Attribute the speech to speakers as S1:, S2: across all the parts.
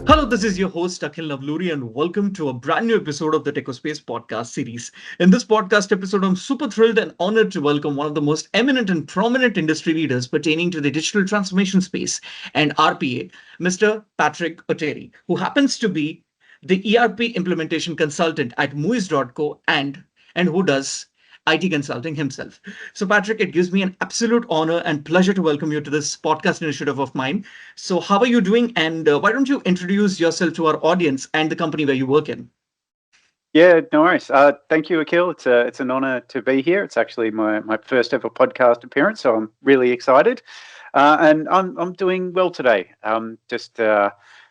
S1: Hello, this is your host Akhil Navluri, and welcome to a brand new episode of the Techospace podcast series. In this podcast episode, I'm super thrilled and honored to welcome one of the most eminent and prominent industry leaders pertaining to the digital transformation space and RPA, Mr. Patrick Ottery, who happens to be the ERP Implementation Consultant at Movies.co and who does IT consulting himself. So, Patrick, it gives me an absolute honor and pleasure to welcome you to this podcast initiative of mine. So, how are you doing? And why don't you introduce yourself to our audience and the company where you work in?
S2: Yeah, no worries. Thank you, Akhil. It's an honor to be here. It's actually my first ever podcast appearance, so I'm really excited. And I'm doing well today. Just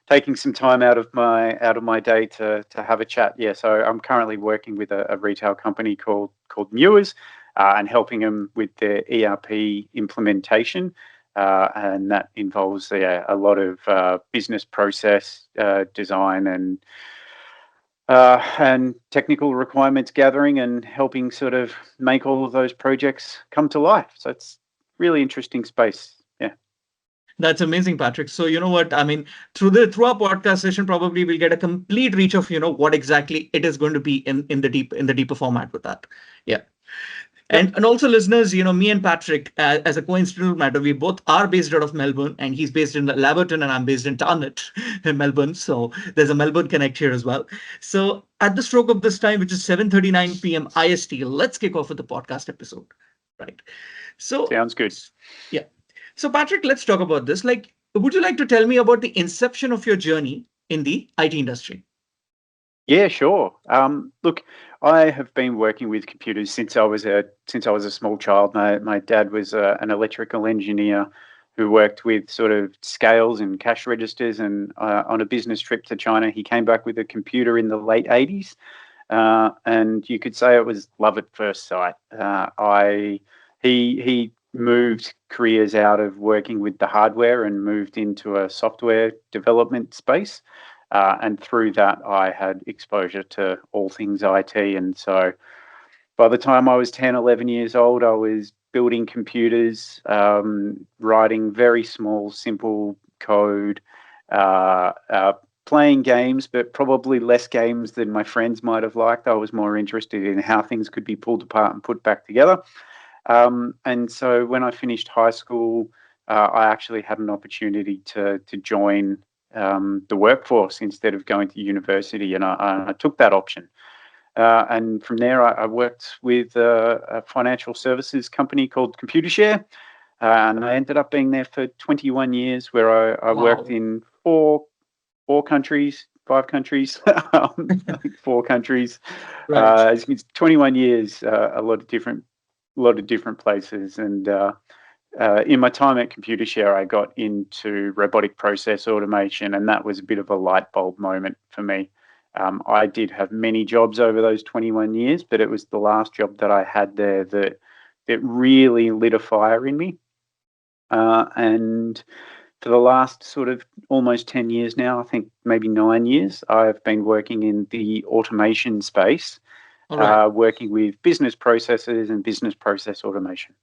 S2: taking some time out of my day to have a chat. Yeah, so I'm currently working with a retail company called Mewers, and helping them with their ERP implementation. And that involves a lot of business process design and technical requirements gathering and helping sort of make all of those projects come to life. So it's really interesting space. Yeah.
S1: That's amazing, Patrick. So, you know what? I mean, through our podcast session, probably we'll get a complete reach of what exactly it is going to be in the deeper format with that. Yeah.
S2: Yep.
S1: And also, listeners, me and Patrick, as a coincidental matter, we both are based out of Melbourne, and he's based in Laverton, and I'm based in Tarnett, in Melbourne. So there's a Melbourne connect here as well. So at the stroke of this time, which is 7:39 p.m. IST, let's kick off with the podcast episode, right? So
S2: Sounds good.
S1: yeah. So Patrick, let's talk about this. Like, would you like to tell me about the inception of your journey in the IT industry?
S2: Yeah, sure. Look, I have been working with computers since I was a small child. My dad was an electrical engineer who worked with sort of scales and cash registers. And on a business trip to China, he came back with a computer in the late 80s. And you could say it was love at first sight. He moved careers out of working with the hardware and moved into a software development space. And through that, I had exposure to all things IT. And so by the time I was 10, 11 years old, I was building computers, writing very small, simple code, playing games, but probably less games than my friends might have liked. I was more interested in how things could be pulled apart and put back together. And so when I finished high school, I actually had an opportunity to join the workforce instead of going to university, and I took that option. And from there, I worked with a financial services company called ComputerShare, and I ended up being there for 21 years, where I worked
S1: Wow.
S2: in four countries, 5 countries, I think 4 countries.
S1: Right.
S2: It's 21 years, a lot of different places, and in my time at ComputerShare, I got into robotic process automation, and that was a bit of a light bulb moment for me. I did have many jobs over those 21 years, but it was the last job that I had there that really lit a fire in me. And for the last sort of almost 10 years now, I think maybe 9 years, I've been working in the automation space,
S1: All right.
S2: working with business processes and business process automation.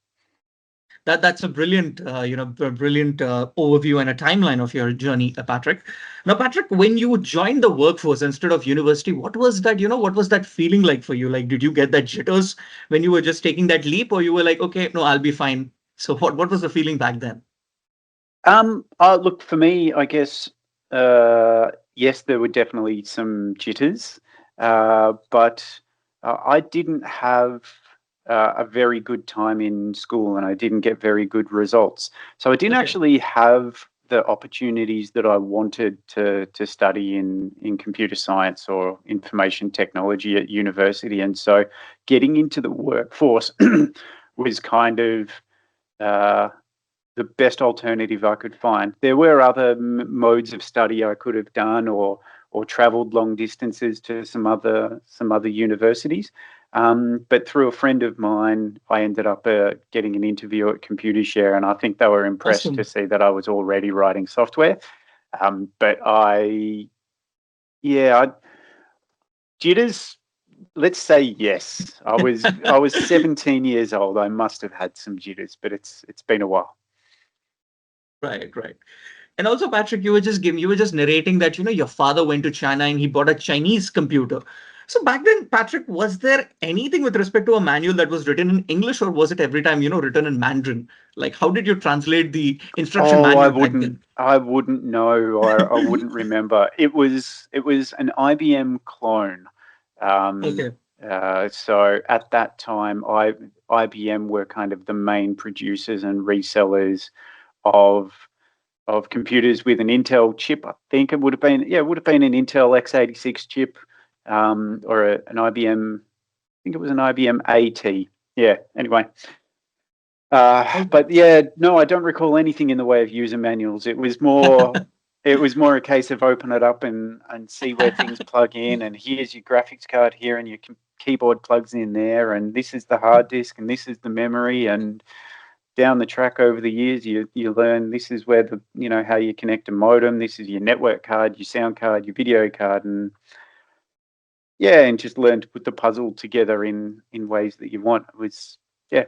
S1: That's a brilliant overview and a timeline of your journey, Patrick. Now, Patrick, when you joined the workforce instead of university, what was that feeling like for you? Like, did you get that jitters when you were just taking that leap, or you were like, okay, no, I'll be fine. So, what was the feeling back then?
S2: Look, for me, I guess, yes, there were definitely some jitters, but I didn't have a very good time in school, and I didn't get very good results. So I didn't
S1: Okay.
S2: actually have the opportunities that I wanted to study in computer science or information technology at university. And so getting into the workforce was kind of uh, the best alternative I could find. There were other modes of study I could have done, or travelled long distances to some other universities. But through a friend of mine, I ended up getting an interview at ComputerShare, and I think they were impressed to
S1: Awesome.
S2: see that I was already writing software. But yeah, jitters. Let's say yes. I was 17 years old. I must have had some jitters, but it's been a while.
S1: Right, right. And also, Patrick, you were just narrating that, your father went to China and he bought a Chinese computer. So back then, Patrick, was there anything with respect to a manual that was written in English, or was it every time, written in Mandarin? Like, how did you translate the instruction
S2: Oh,
S1: manual back then?
S2: I wouldn't know. I wouldn't remember. It was an IBM clone. Um,
S1: Okay.
S2: so at that time, IBM were kind of the main producers and resellers of computers with an Intel chip. I think it would have been, yeah, it would have been an Intel x86 chip, or an IBM. I think it was an IBM AT. Yeah. Anyway,
S1: Okay.
S2: but yeah, no, I don't recall anything in the way of user manuals. It was more a case of open it up and see where things plug in, and here's your graphics card here, and your keyboard plugs in there, and this is the hard disk, and this is the memory, and down the track over the years, you learn this is where how you connect a modem, this is your network card, your sound card, your video card, and yeah, and just learn to put the puzzle together in ways that you want. It was yeah.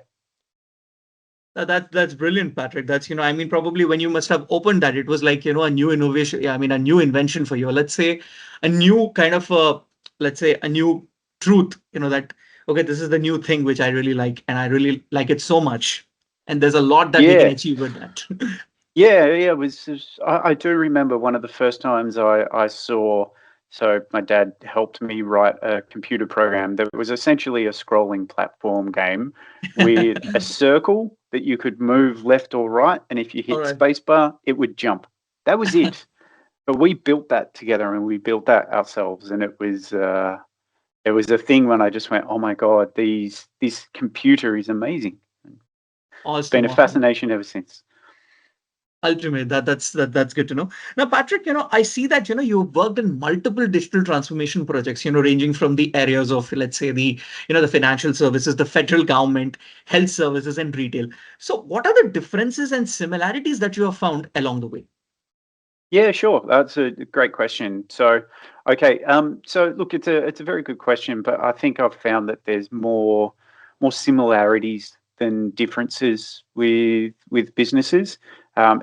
S1: That's brilliant, Patrick. That's, I mean, probably when you must have opened that, it was like, a new innovation. Yeah, I mean, a new invention for you. Let's say a new kind of, let's say a new truth, that, okay, this is the new thing which I really like, and I really like it so much. And there's a lot that we can
S2: Yeah,
S1: achieve with that.
S2: yeah. I do remember one of the first times I saw. So my dad helped me write a computer program that was essentially a scrolling platform game with a circle that you could move left or right, and if you
S1: All
S2: hit
S1: right.
S2: spacebar, it would jump. That was it. But we built that together, and we built that ourselves, and it was a thing when I just went, oh my god, this computer is amazing. It's been
S1: Awesome,
S2: a
S1: awesome.
S2: fascination ever since.
S1: Ultimate. That's good to know. Now, Patrick, I see that you've worked in multiple digital transformation projects, ranging from the areas of, let's say, the financial services, the federal government, health services, and retail. So what are the differences and similarities that you have found along the way?
S2: Yeah, sure. That's a great question. So, okay, so look, it's a very good question, but I think I've found that there's more similarities than differences with businesses.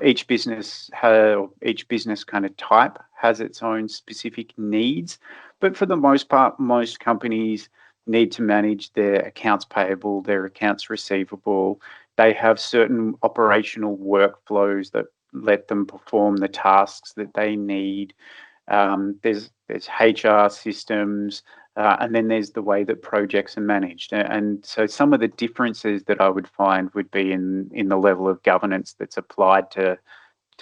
S2: Each business kind of type has its own specific needs, but for the most part, most companies need to manage their accounts payable, their accounts receivable. They have certain operational workflows that let them perform the tasks that they need. There's HR systems, and then there's the way that projects are managed. And so some of the differences that I would find would be in the level of governance that's applied to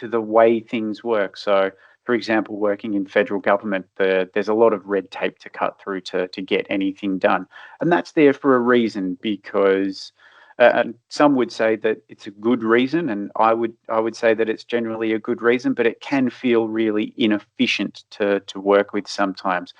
S2: the way things work. So, for example, working in federal government, there's a lot of red tape to cut through to get anything done, and that's there for a reason because. And some would say that it's a good reason, and I would say that it's generally a good reason, but it can feel really inefficient to work with sometimes.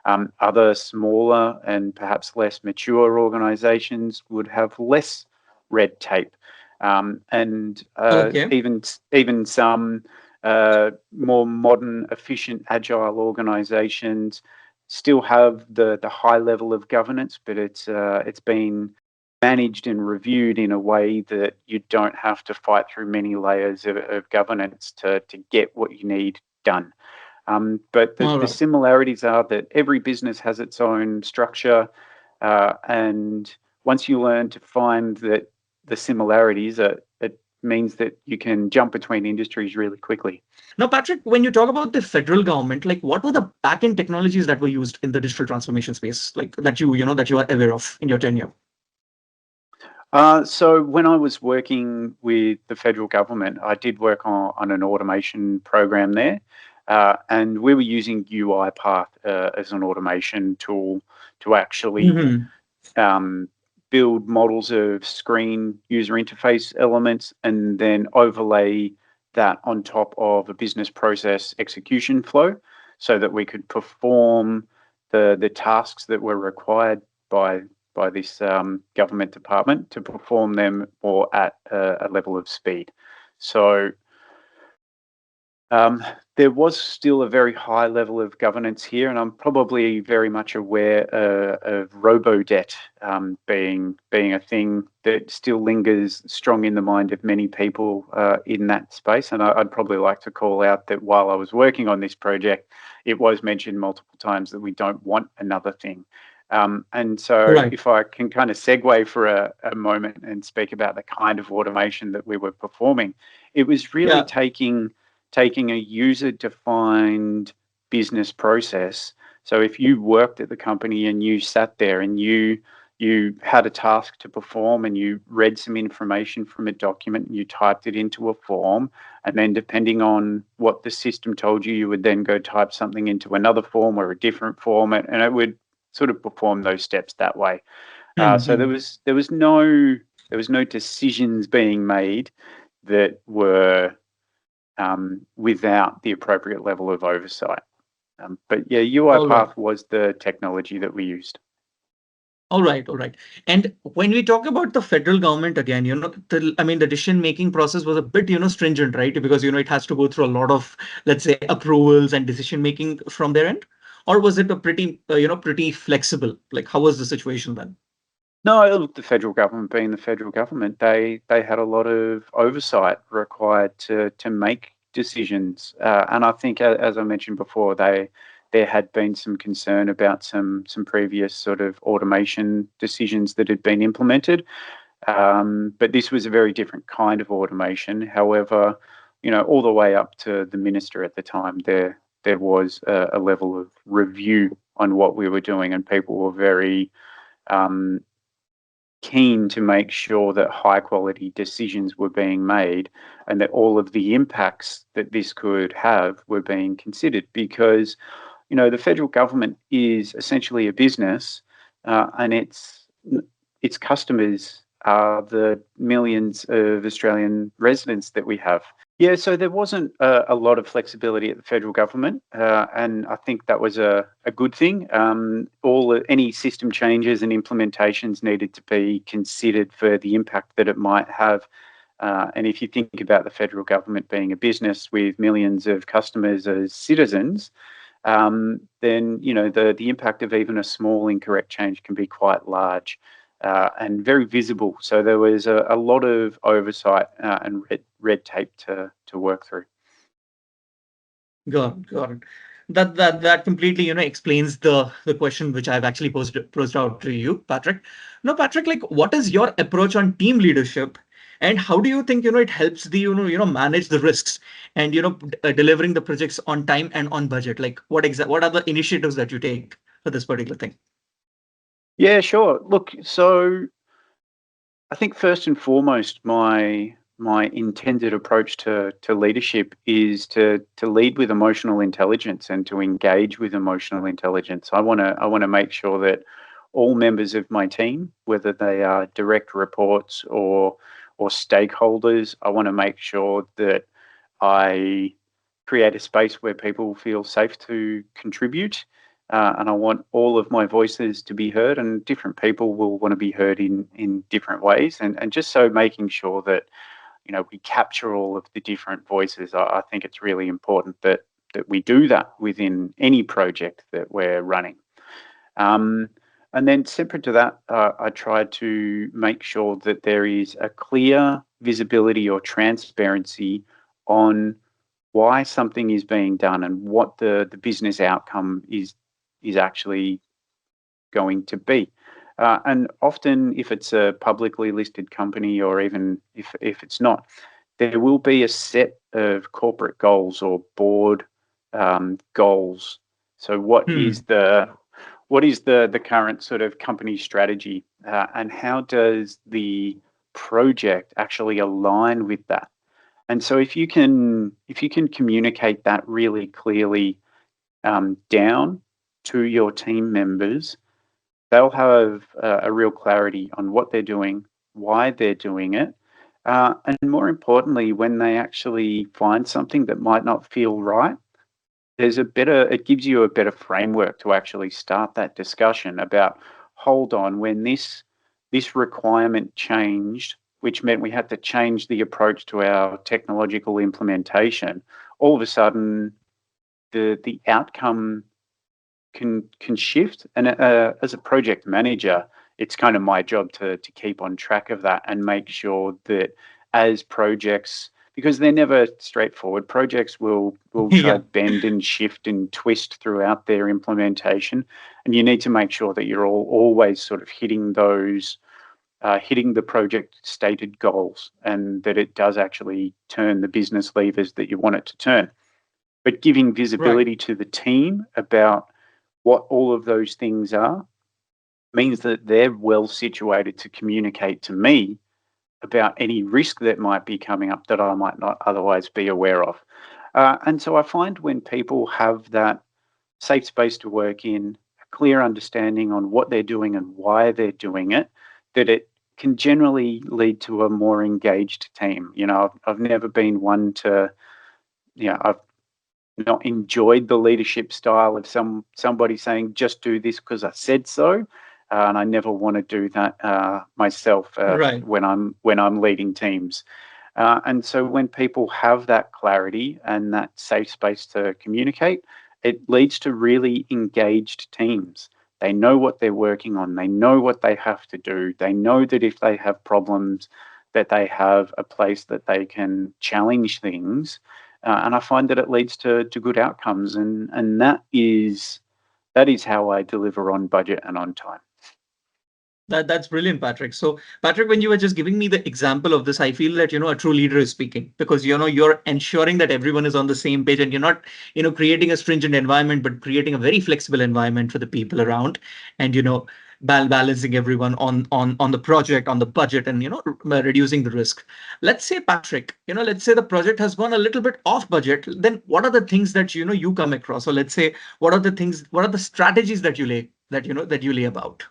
S2: Other smaller and perhaps less mature organisations would have less red tape, and
S1: Okay.
S2: even some more modern, efficient, agile organisations still have the high level of governance, but it's been managed and reviewed in a way that you don't have to fight through many layers of governance to get what you need done. But
S1: All
S2: the
S1: right.
S2: similarities are that every business has its own structure, and once you learn to find that the similarities, it means that you can jump between industries really quickly.
S1: Now, Patrick, when you talk about the federal government, like what were the back-end technologies that were used in the digital transformation space, like that you are aware of in your tenure?
S2: So when I was working with the federal government, I did work on an automation program there, and we were using UiPath as an automation tool to actually
S1: Hmm.
S2: um, build models of screen user interface elements and then overlay that on top of a business process execution flow so that we could perform the tasks that were required by this government department to perform them or at a level of speed. So There was still a very high level of governance here, and I'm probably very much aware of robo-debt being a thing that still lingers strong in the mind of many people in that space. And I'd probably like to call out that while I was working on this project, it was mentioned multiple times that we don't want another thing. And so
S1: Right.
S2: if I can kind of segue for a moment and speak about the kind of automation that we were performing, it was really
S1: Yeah.
S2: taking a user-defined business process. So if you worked at the company and you sat there and you had a task to perform and you read some information from a document and you typed it into a form, and then depending on what the system told you, you would then go type something into another form or a different form, and it would sort of perform those steps that way. So
S1: Hmm.
S2: there was no decisions being made that were without the appropriate level of oversight. But yeah,
S1: All right.
S2: UiPath was the technology that we used.
S1: All right, all right. And when we talk about the federal government again, I mean, the decision-making process was a bit, stringent, right? Because, it has to go through a lot of, let's say, approvals and decision-making from their end. Or was it a pretty, pretty flexible? Like, how was the situation then?
S2: No, look, the federal government being the federal government, they had a lot of oversight required to make decisions. And I think, as I mentioned before, there had been some concern about some previous sort of automation decisions that had been implemented. But this was a very different kind of automation. However, all the way up to the minister at the time, there was a level of review on what we were doing, and people were very um, keen to make sure that high quality decisions were being made and that all of the impacts that this could have were being considered, because the federal government is essentially a business, and its customers are the millions of Australian residents that we have. Yeah, so there wasn't a lot of flexibility at the federal government, and I think that was a good thing. Any system changes and implementations needed to be considered for the impact that it might have. And if you think about the federal government being a business with millions of customers as citizens, then the impact of even a small incorrect change can be quite large. And very visible. So there was a lot of oversight and red tape to work through.
S1: Got it. That completely, explains the question which I've actually posed out to you, Patrick. Now, Patrick, like, what is your approach on team leadership, and how do you think, it helps the, manage the risks and, delivering the projects on time and on budget? Like, what are the initiatives that you take for this particular thing?
S2: Yeah, sure. Look, so I think first and foremost, my intended approach to leadership is to lead with emotional intelligence and to engage with emotional intelligence. I want to make sure that all members of my team, whether they are direct reports or stakeholders, I want to make sure that I create a space where people feel safe to contribute. And I want all of my voices to be heard, and different people will want to be heard in different ways. And just so making sure that, we capture all of the different voices. I think it's really important that we do that within any project that we're running. Um, and then separate to that, I try to make sure that there is a clear visibility or transparency on why something is being done and what the business outcome is actually going to be. And often, if it's a publicly listed company, or even if it's not, there will be a set of corporate goals or board goals. So,
S1: Hmm.
S2: what is the current sort of company strategy, and how does the project actually align with that? And so, if you can communicate that really clearly down to your team members, they'll have a real clarity on what they're doing, why they're doing it, and more importantly, when they actually find something that might not feel right, it gives you a better framework to actually start that discussion about, hold on, when this requirement changed, which meant we had to change the approach to our technological implementation, all of a sudden the outcome can shift. And as a project manager, it's kind of my job to keep on track of that and make sure that as projects, because they're never straightforward, projects will try
S1: Yeah.
S2: to bend and shift and twist throughout their implementation, and you need to make sure that you're always sort of hitting those hitting the project stated goals, and that it does actually turn the business levers that you want it to turn. But giving
S1: Right.
S2: visibility to the team about what all of those things are means that they're well situated to communicate to me about any risk that might be coming up that I might not otherwise be aware of. And so I find when people have that safe space to work in, a clear understanding on what they're doing and why they're doing it, that it can generally lead to a more engaged team. I've never been one to, I've not enjoyed the leadership style of somebody saying just do this because I said so, and I never want to do that myself
S1: Right.
S2: when I'm leading teams. And so when people have that clarity and that safe space to communicate, it leads to really engaged teams. They know what they're working on. They know what they have to do. They know that if they have problems, that they have a place that they can challenge things. And I find that it leads to good outcomes. And that is how I deliver on budget and on time.
S1: That's brilliant, Patrick. So, Patrick, when you were just giving me the example of this, I feel that a true leader is speaking, because you're ensuring that everyone is on the same page, and you're not creating a stringent environment, but creating a very flexible environment for the people around, and balancing everyone on the project, on the budget, and reducing the risk. Let's say, Patrick, let's say the project has gone a little bit off budget. Then what are the things that you come across? Or let's say, what are the strategies that you lay about?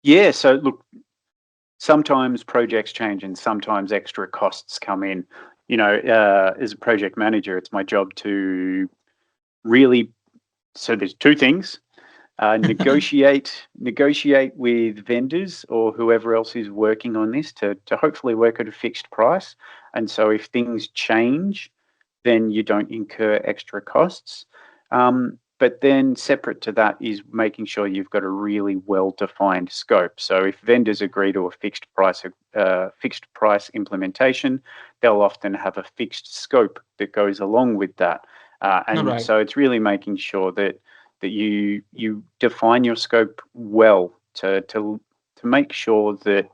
S2: Yeah. So look, sometimes projects change and sometimes extra costs come in. As a project manager, it's my job to really. So there's two things: negotiate with vendors or whoever else is working on this to hopefully work at a fixed price. And so if things change, then you don't incur extra costs. But then separate to that is making sure you've got a really well-defined scope. So if vendors agree to a fixed price implementation, they'll often have a fixed scope that goes along with that.
S1: All
S2: And
S1: right.
S2: so it's really making sure that you define your scope well to make sure that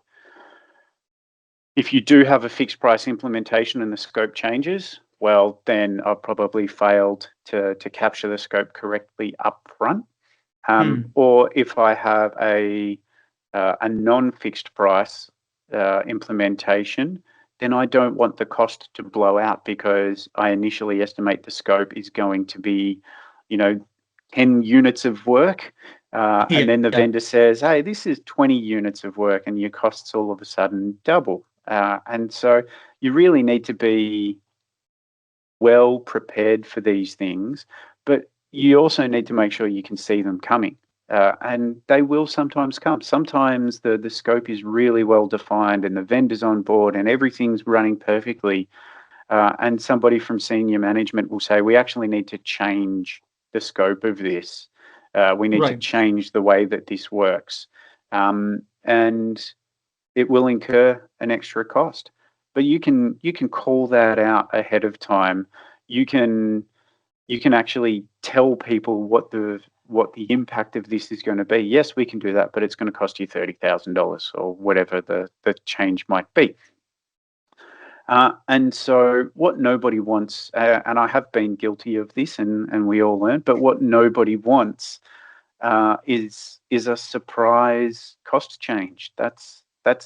S2: if you do have a fixed price implementation and the scope changes, well, then I've probably failed to capture the scope correctly up front.
S1: Hmm.
S2: Or if I have a non-fixed price implementation, then I don't want the cost to blow out, because I initially estimate the scope is going to be, 10 units of work. And
S1: Yeah.
S2: then the vendor says, hey, this is 20 units of work, and your costs all of a sudden double. And so you really need to be well prepared for these things, but you also need to make sure you can see them coming. And they will sometimes come. Sometimes the scope is really well defined and the vendor's on board and everything's running perfectly. And somebody from senior management will say, we actually need to change the scope of this. We need to
S1: Right.
S2: change the way that this works. And it will incur an extra cost. But you can call that out ahead of time. You can actually tell people what the impact of this is going to be. Yes, we can do that, but it's going to cost you $30,000 or whatever the change might be. And so what nobody wants, and I have been guilty of this, and we all learn, but what nobody wants is a surprise cost change. That's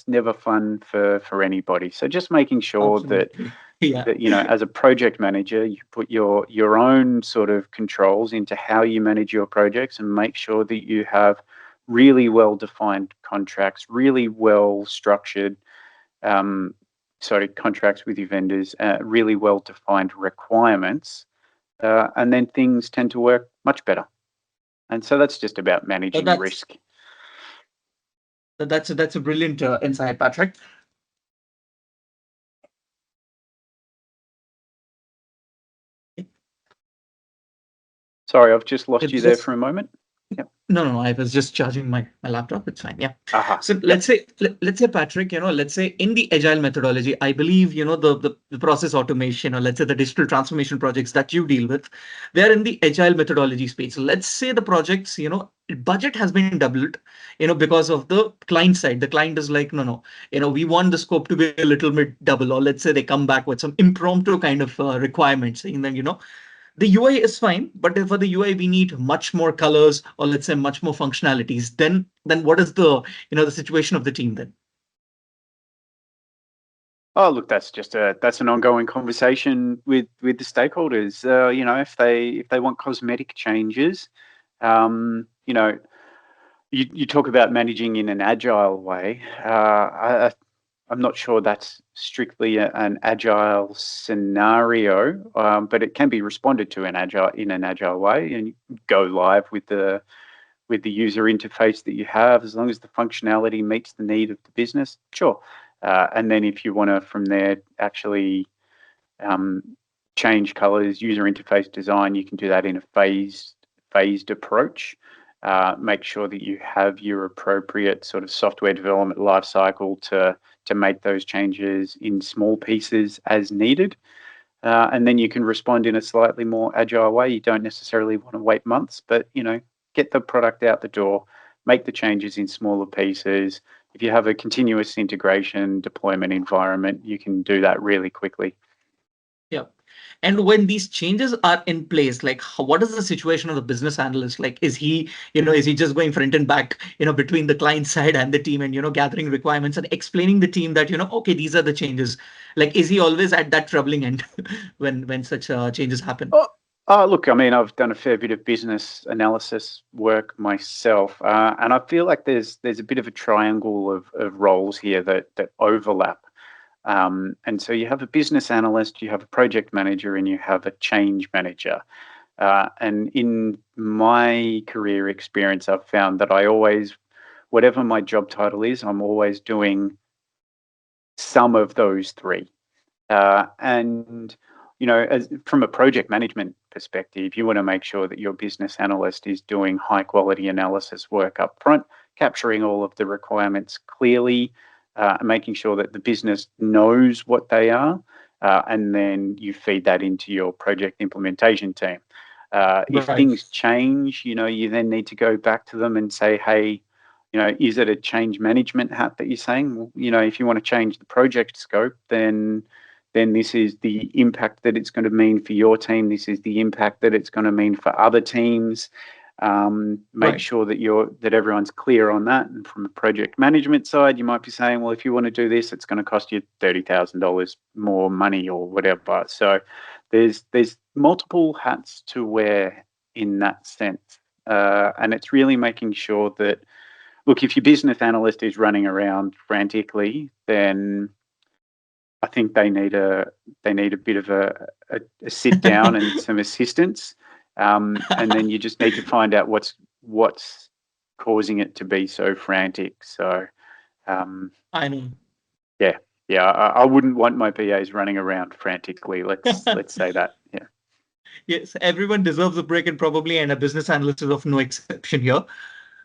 S2: never fun for anybody. So just making sure that
S1: Absolutely. Yeah.
S2: as a project manager, you put your own sort of controls into how you manage your projects, and make sure that you have really well defined contracts, really well structured contracts with your vendors, really well defined requirements, and then things tend to work much better. And so that's just about
S1: So
S2: managing
S1: that's
S2: risk.
S1: that's a brilliant insight, Patrick.
S2: Sorry, I've just lost you
S1: It's
S2: there
S1: just
S2: for a moment. Yep.
S1: no. I was just charging my laptop. It's fine. Yeah.
S2: Aha.
S1: So
S2: Yep.
S1: let's say Patrick, let's say in the agile methodology, I believe, the process automation, or let's say the digital transformation projects that you deal with, they're in the agile methodology space. Let's say the projects, budget has been doubled, because of the client side. The client is like, no, we want the scope to be a little bit double, or let's say they come back with some impromptu kind of requirements, saying that, the UI is fine, but if for the UI we need much more colors, or let's say much more functionalities, then what is the situation of the team then?
S2: Oh, look, that's an ongoing conversation with the stakeholders. If they want cosmetic changes, you know, you talk about managing in an agile way. I'm not sure that's strictly an agile scenario, but it can be responded to in an agile way, and you go live with the user interface that you have, as long as the functionality meets the need of the business. Sure. And then if you want to from there actually um, change colors, user interface design, you can do that in a phased approach. Make sure that you have your appropriate sort of software development lifecycle to make those changes in small pieces as needed. And then you can respond in a slightly more agile way. You don't necessarily want to wait months, but get the product out the door, make the changes in smaller pieces. If you have a continuous integration deployment environment, you can do that really quickly.
S1: Yeah. And when these changes are in place, like what is the situation of the business analyst? Like, is he just going front and back, between the client side and the team, and, gathering requirements and explaining the team that, okay, these are the changes. Like, is he always at that troubling end when such changes happen?
S2: Look, I mean, I've done a fair bit of business analysis work myself, and I feel like there's a bit of a triangle of roles here that overlap. And so you have a business analyst, you have a project manager, and you have a change manager. And in my career experience, I've found that whatever my job title is, I'm always doing some of those three. And from a project management perspective, you want to make sure that your business analyst is doing high quality analysis work up front, capturing all of the requirements clearly, making sure that the business knows what they are, and then you feed that into your project implementation team. If
S1: Right.
S2: things change, you then need to go back to them and say, hey, is it a change management hat that you're saying? Well, if you want to change the project scope, then this is the impact that it's going to mean for your team. This is the impact that it's going to mean for other teams. Make
S1: Right.
S2: sure that everyone's clear on that. And from a project management side, you might be saying, well, if you want to do this, it's going to cost you $30,000 more money or whatever. So there's multiple hats to wear in that sense. And it's really making sure that, look, if your business analyst is running around frantically, then I think they need a bit of a sit down and some assistance, and then you just need to find out what's causing it to be so frantic. So, um,
S1: I know.
S2: yeah, I wouldn't want my PAs running around frantically. Let's say that. Yeah.
S1: Yes, everyone deserves a break, and probably, and a business analyst is of no exception here.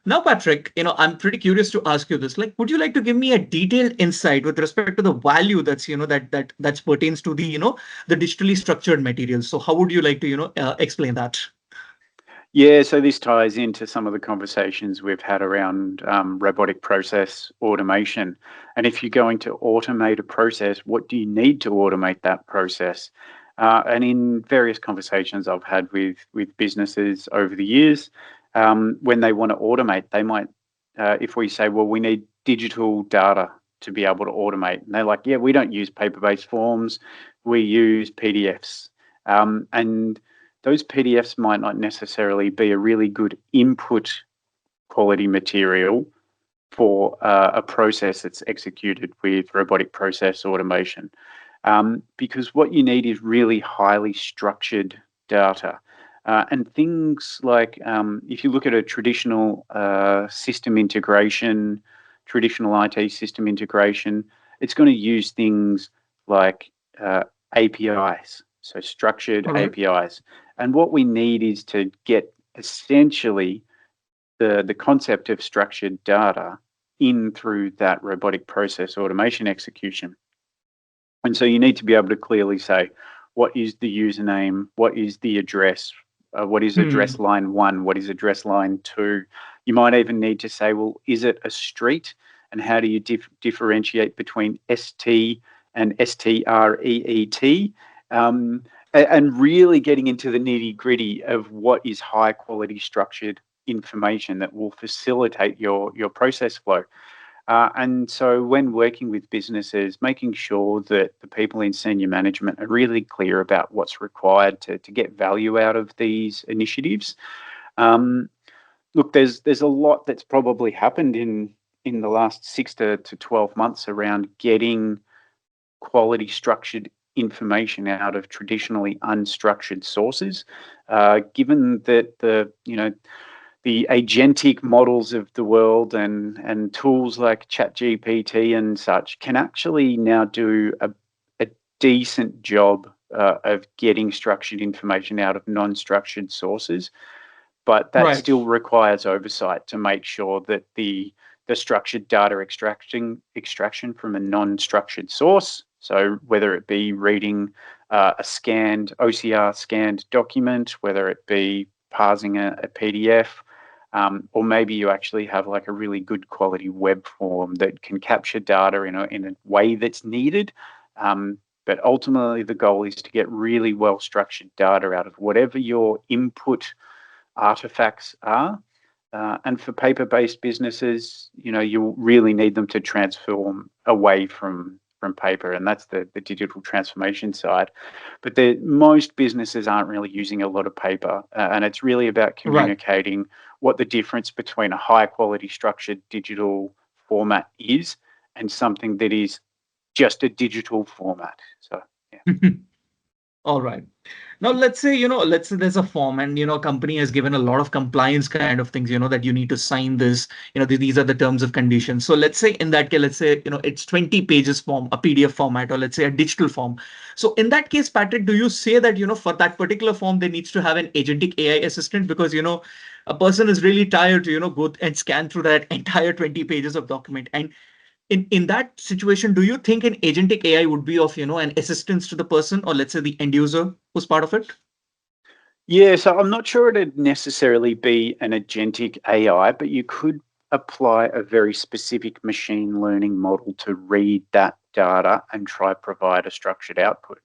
S1: Now, Patrick, I'm pretty curious to ask you this. Like, would you like to give me a detailed insight with respect to the value that's, that's pertains to the, the digitally structured materials? So how would you like to, explain that?
S2: Yeah, so this ties into some of the conversations we've had around robotic process automation. And if you're going to automate a process, what do you need to automate that process? And in various conversations I've had with businesses over the years, when they want to automate, they might, if we say, well, we need digital data to be able to automate, and they're like, yeah, we don't use paper-based forms, we use PDFs. And those PDFs might not necessarily be a really good input quality material for a process that's executed with robotic process automation. Because what you need is really highly structured data. And things like if you look at a traditional system integration, traditional IT system integration, it's going to use things like APIs, so structured
S1: All right.
S2: APIs. And what we need is to get essentially the concept of structured data in through that robotic process automation execution. And so you need to be able to clearly say, what is the username? What is the address? What is address
S1: Hmm.
S2: line 1? What is address line 2? You might even need to say, well, is it a street? And how do you differentiate between ST and STREET? And really getting into the nitty gritty of what is high quality structured information that will facilitate your process flow. And so when working with businesses, making sure that the people in senior management are really clear about what's required to get value out of these initiatives. Um, Look, there's a lot that's probably happened in the last 6 to 12 months around getting quality structured information out of traditionally unstructured sources. Given that the agentic models of the world and tools like ChatGPT and such can actually now do a decent job of getting structured information out of non-structured sources, but that
S1: Right.
S2: still requires oversight to make sure that the structured data extraction from a non-structured source, so whether it be reading a scanned OCR scanned document, whether it be parsing a PDF, or maybe you actually have like a really good quality web form that can capture data in a way that's needed. But ultimately, the goal is to get really well structured data out of whatever your input artifacts are. And for paper-based businesses, you really need them to transform away from paper, and that's the digital transformation side. But most businesses aren't really using a lot of paper, and it's really about
S1: Right.
S2: communicating what the difference between a high-quality structured digital format is and something that is just a digital format. So, yeah.
S1: All right. Now, let's say there's a form and, company has given a lot of compliance kind of things, that you need to sign this, these are the terms of conditions. So let's say in that case, let's say, it's 20 pages form, a PDF format, or let's say a digital form. So in that case, Patrick, do you say that, for that particular form, there needs to have an agentic AI assistant because, a person is really tired to, go and scan through that entire 20 pages of document. And in that situation, do you think an agentic AI would be of, an assistance to the person or let's say the end user who's part of it?
S2: Yeah, so I'm not sure it'd necessarily be an agentic AI, but you could apply a very specific machine learning model to read that data and try provide a structured output.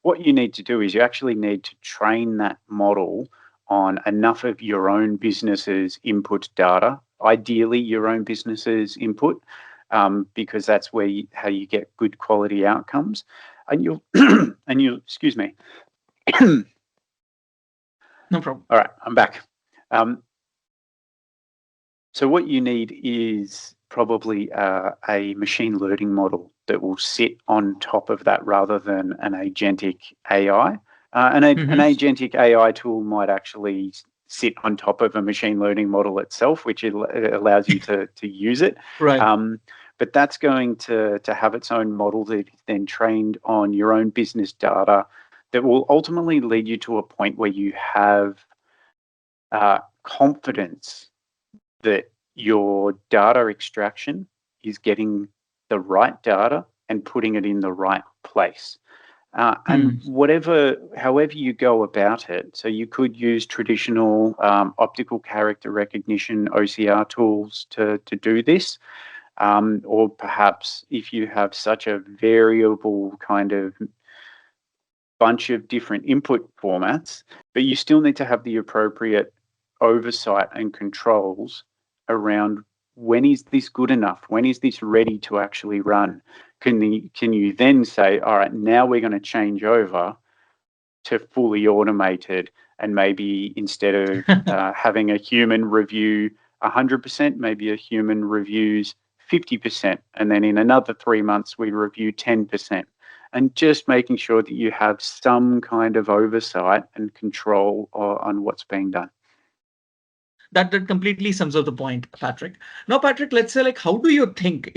S2: What you need to do is you actually need to train that model on enough of your own business's input data, ideally your own business's input, because that's how you get good quality outcomes. And you'll, excuse me.
S1: No problem.
S2: All right, I'm back. Um, so what you need is probably a machine learning model that will sit on top of that rather than an agentic AI. An
S1: Hmm.
S2: agentic AI tool might actually sit on top of a machine learning model itself, which it allows you to use it.
S1: Right.
S2: Um, but that's going to have its own model that is then trained on your own business data that will ultimately lead you to a point where you have confidence that your data extraction is getting the right data and putting it in the right place. And
S1: Hmm.
S2: however you go about it, so you could use traditional optical character recognition OCR tools to do this, or perhaps if you have such a variable kind of bunch of different input formats, but you still need to have the appropriate oversight and controls around when is this good enough? When is this ready to actually run? Can you then say, all right, now we're going to change over to fully automated, and maybe instead of having a human review 100%, maybe a human reviews 50%, and then in another 3 months we review 10%, and just making sure that you have some kind of oversight and control on what's being done.
S1: that completely sums up the point, Patrick. Now, Patrick, let's say, like, how do you think,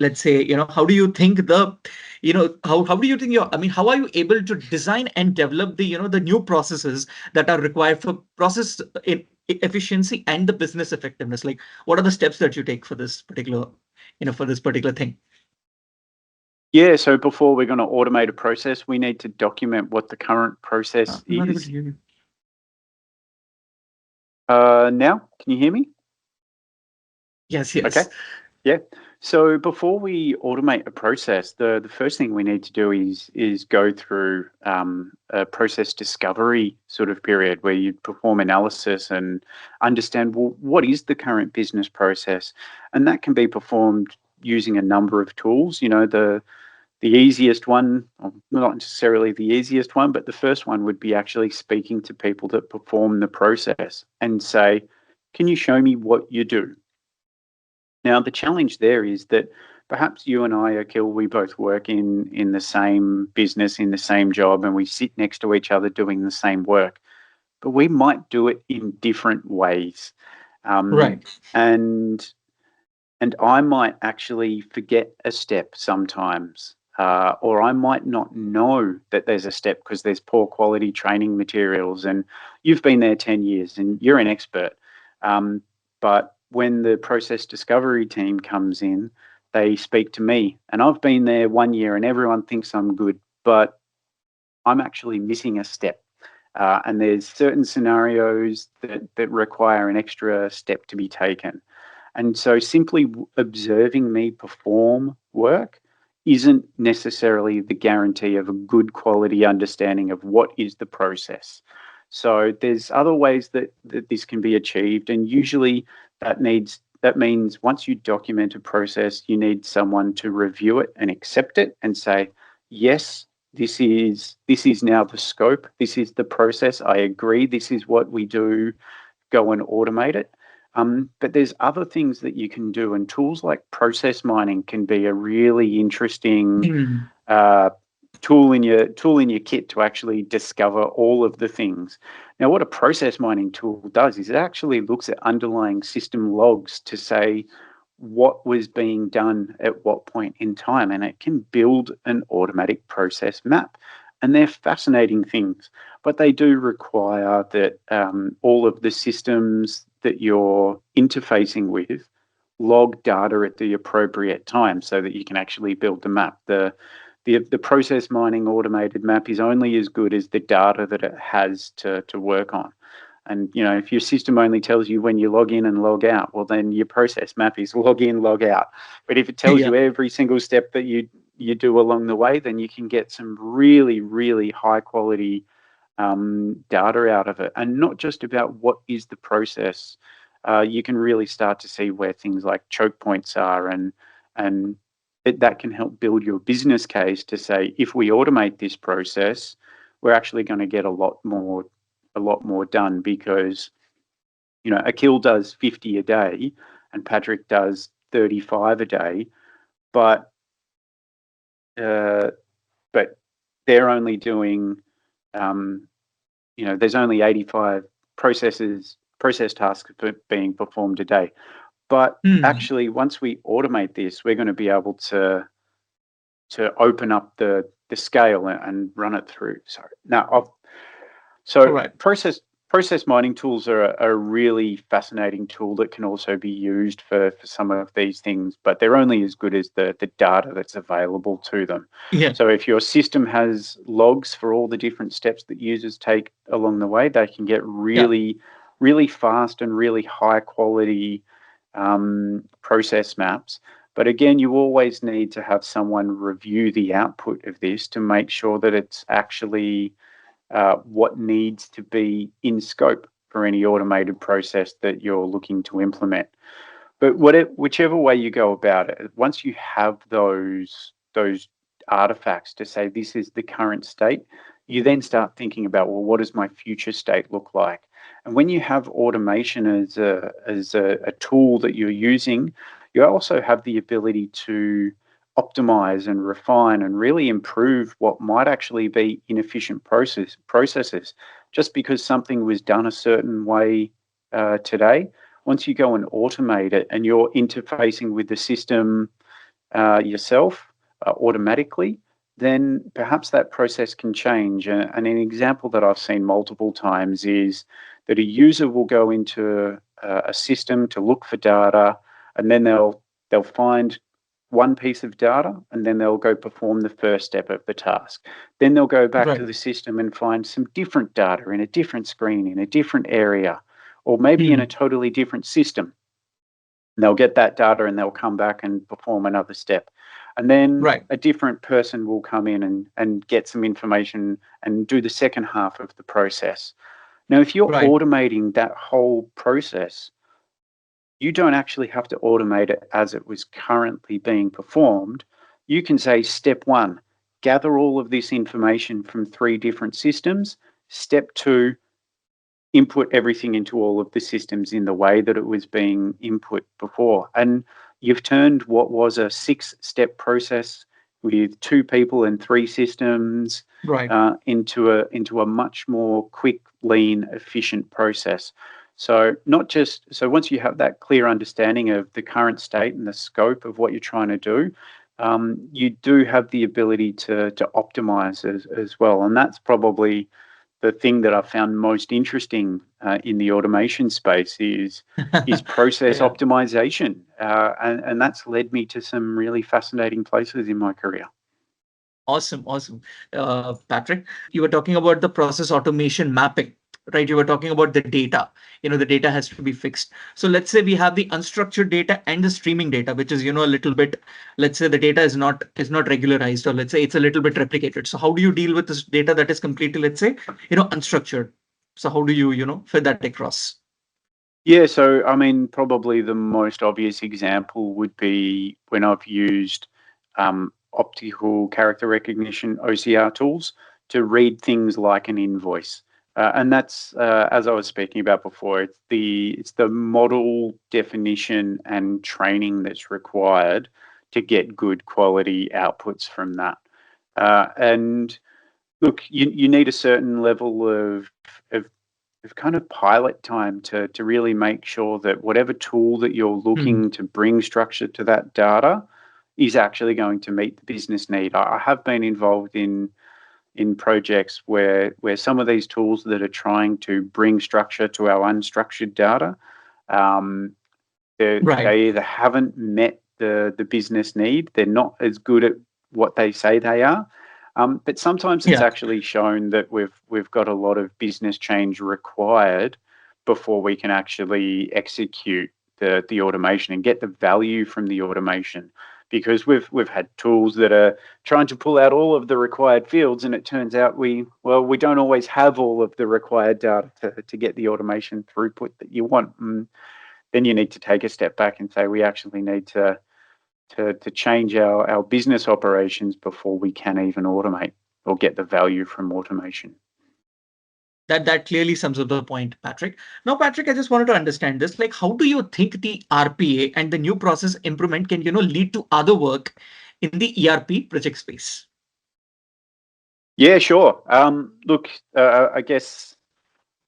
S1: let's say, how do you think how do you think how are you able to design and develop the new processes that are required for process efficiency and the business effectiveness? Like, what are the steps that you take for this particular, for this particular thing?
S2: Yeah, so before we're going to automate a process, we need to document what the current process
S1: I'm not able to
S2: is.
S1: hear you.
S2: Now, can you hear me?
S1: Yes,
S2: Okay.
S1: yes.
S2: Yeah. So before we automate a process, the first thing we need to do is go through a process discovery sort of period where you perform analysis and understand, well, what is the current business process? And that can be performed using a number of tools. The easiest one, or not necessarily the easiest one, but the first one would be actually speaking to people that perform the process and say, can you show me what you do? Now, the challenge there is that perhaps you and I, Akil, we both work in the same business, in the same job, and we sit next to each other doing the same work, but we might do it in different ways. Um,
S1: Right.
S2: and and I might actually forget a step sometimes, or I might not know that there's a step because there's poor quality training materials. And you've been there 10 years and you're an expert. But when the process discovery team comes in, they speak to me, and I've been there 1 year and everyone thinks I'm good, but I'm actually missing a step. And there's certain scenarios that require an extra step to be taken. And so simply observing me perform work isn't necessarily the guarantee of a good quality understanding of what is the process. So there's other ways that this can be achieved, and usually that means once you document a process, you need someone to review it and accept it and say, yes, this is now the scope, this is the process, I agree, this is what we do, go and automate it. But there's other things that you can do, and tools like process mining can be a really interesting
S1: Mm.
S2: tool in your kit to actually discover all of the things. Now, what a process mining tool does is it actually looks at underlying system logs to say what was being done at what point in time, and it can build an automatic process map. And they're fascinating things, but they do require that all of the systems that you're interfacing with log data at the appropriate time so that you can actually build the map. The process mining automated map is only as good as the data that it has to work on. And if your system only tells you when you log in and log out, well, then your process map is log in, log out. But if it tells
S1: Yeah.
S2: you every single step that you do along the way, then you can get some really, really high quality data out of it. And not just about what is the process. You can really start to see where things like choke points are, and that can help build your business case to say, if we automate this process, we're actually going to get a lot more done, because Akil does 50 a day and Patrick does 35 a day, but uh, but they're only doing there's only 85 process tasks being performed a day. But
S1: Hmm.
S2: actually, once we automate this, we're going to be able to open up the scale and run it through. Sorry. Now,
S1: All
S2: so
S1: right.
S2: process mining tools are a really fascinating tool that can also be used for some of these things, but they're only as good as the data that's available to them.
S1: Yeah.
S2: So if your system has logs for all the different steps that users take along the way, they can get
S1: Yeah.
S2: really, really fast and really high quality process maps. But again, you always need to have someone review the output of this to make sure that it's actually what needs to be in scope for any automated process that you're looking to implement. But whichever way you go about it, once you have those artifacts to say this is the current state, you then start thinking about, well, what does my future state look like? And when you have automation as a tool that you're using, you also have the ability to optimize and refine and really improve what might actually be inefficient processes. Just because something was done a certain way today. Once you go and automate it and you're interfacing with the system yourself automatically, then perhaps that process can change. And an example that I've seen multiple times is that a user will go into a system to look for data, and then they'll find one piece of data, and then they'll go perform the first step of the task. Then they'll go back to
S1: Right.
S2: the system and find some different data in a different screen, in a different area, or maybe in a
S1: Hmm.
S2: totally different system. They'll get that data and they'll come back and perform another step. And then
S1: Right.
S2: a different person will come in and get some information and do the second half of the process. Now, if you're
S1: Right.
S2: automating that whole process, you don't actually have to automate it as it was currently being performed. You can say, step one, gather all of this information from 3 different systems. Step two, input everything into all of the systems in the way that it was being input before. And you've turned what was a 6-step process with 2 people and 3 systems
S1: Right.
S2: into a much more quick, lean, efficient process. So once you have that clear understanding of the current state and the scope of what you're trying to do, you do have the ability to optimize as well. And that's probably the thing that I've found most interesting in the automation space is process
S1: Yeah.
S2: optimization, and that's led me to some really fascinating places in my career.
S1: Awesome, awesome. Patrick, you were talking about the process automation mapping, right? You were talking about the data. The data has to be fixed. So let's say we have the unstructured data and the streaming data, which is, a little bit, let's say the data is not regularized, or let's say it's a little bit replicated. So how do you deal with this data that is completely, let's say, unstructured? So how do you, fit that across?
S2: Yeah, so I mean, probably the most obvious example would be when I've used optical character recognition (OCR) tools to read things like an invoice. And that's as I was speaking about before, it's the model definition and training that's required to get good quality outputs from that. And look, you need a certain level of kind of pilot time to really make sure that whatever tool that you're
S1: Hmm.
S2: looking to bring structure to that data is actually going to meet the business need. I have been involved in projects where some of these tools that are trying to bring structure to our unstructured data, um,
S1: Right.
S2: they either haven't met the business need, they're not as good at what they say they are. But sometimes it's
S1: Yeah.
S2: actually shown that we've got a lot of business change required before we can actually execute the automation and get the value from the automation. Because we've had tools that are trying to pull out all of the required fields, and it turns out we don't always have all of the required data to get the automation throughput that you want. And then you need to take a step back and say we actually need to change our business operations before we can even automate or get the value from automation.
S1: That clearly sums up the point, Patrick. Now, Patrick, I just wanted to understand this. Like, how do you think the RPA and the new process improvement can, lead to other work in the ERP project space?
S2: Yeah, sure. Look, I guess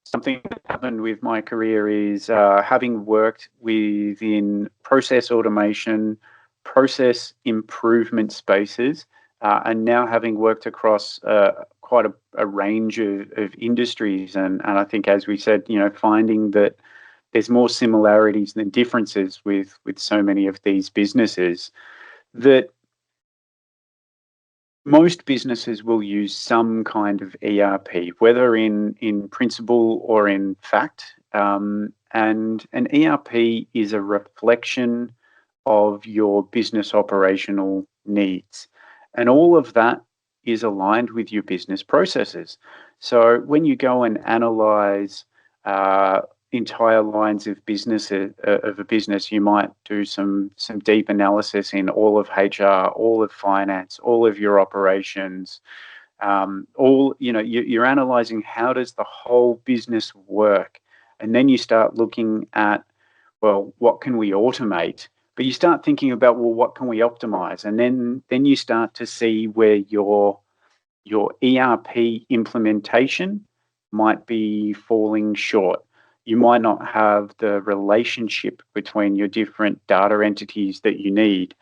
S2: something that happened with my career is having worked within process automation, process improvement spaces, and now having worked across quite a range of industries. And I think, as we said, finding that there's more similarities than differences with so many of these businesses, that most businesses will use some kind of ERP, whether in principle or in fact. And an ERP is a reflection of your business operational needs. And all of that is aligned with your business processes. So when you go and analyze uh, entire lines of of a business, you might do some deep analysis in all of HR, all of finance, all of your operations. You're analyzing how does the whole business work, and then you start looking at, well, what can we automate? But you start thinking about, well, what can we optimize? And then you start to see where your ERP implementation might be falling short. you might not have the relationship between your different data entities that you need.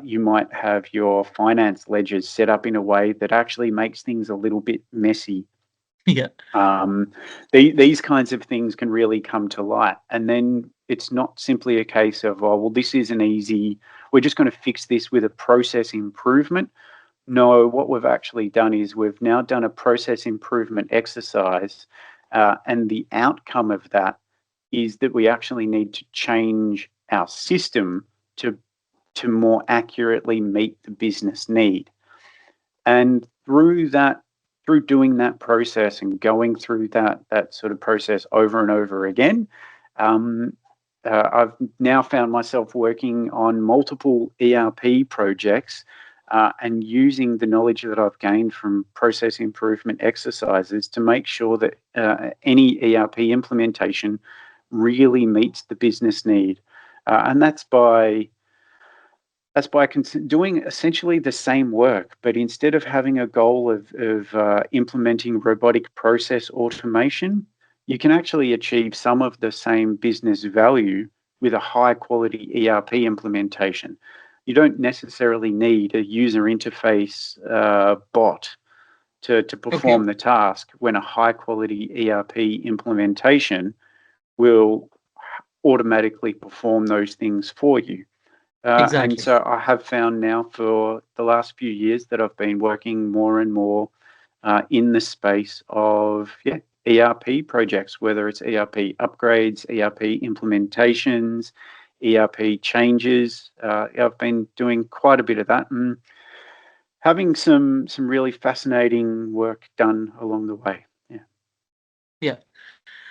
S2: You might have your finance ledgers set up in a way that actually makes things a little bit messy.
S1: Yeah.
S2: These kinds of things can really come to light. And then it's not simply a case of, oh, well, this isn't easy. We're just going to fix this with a process improvement. No, what we've actually done is we've now done a process improvement exercise. And the outcome of that is that we actually need to change our system to more accurately meet the business need. And through doing that process and going through that sort of process over and over again, I've now found myself working on multiple ERP projects and using the knowledge that I've gained from process improvement exercises to make sure that any ERP implementation really meets the business need. And that's by doing essentially the same work, but instead of having a goal of implementing robotic process automation, you can actually achieve some of the same business value with a high quality ERP implementation. You don't necessarily need a user interface bot to
S1: Okay.
S2: perform the task when a high quality ERP implementation will automatically perform those things for you. And
S1: Exactly.
S2: so I have found now for the last few years that I've been working more and more in the space of ERP projects, whether it's ERP upgrades, ERP implementations, ERP changes. I've been doing quite a bit of that and having some really fascinating work done along the way. Yeah.
S1: Yeah.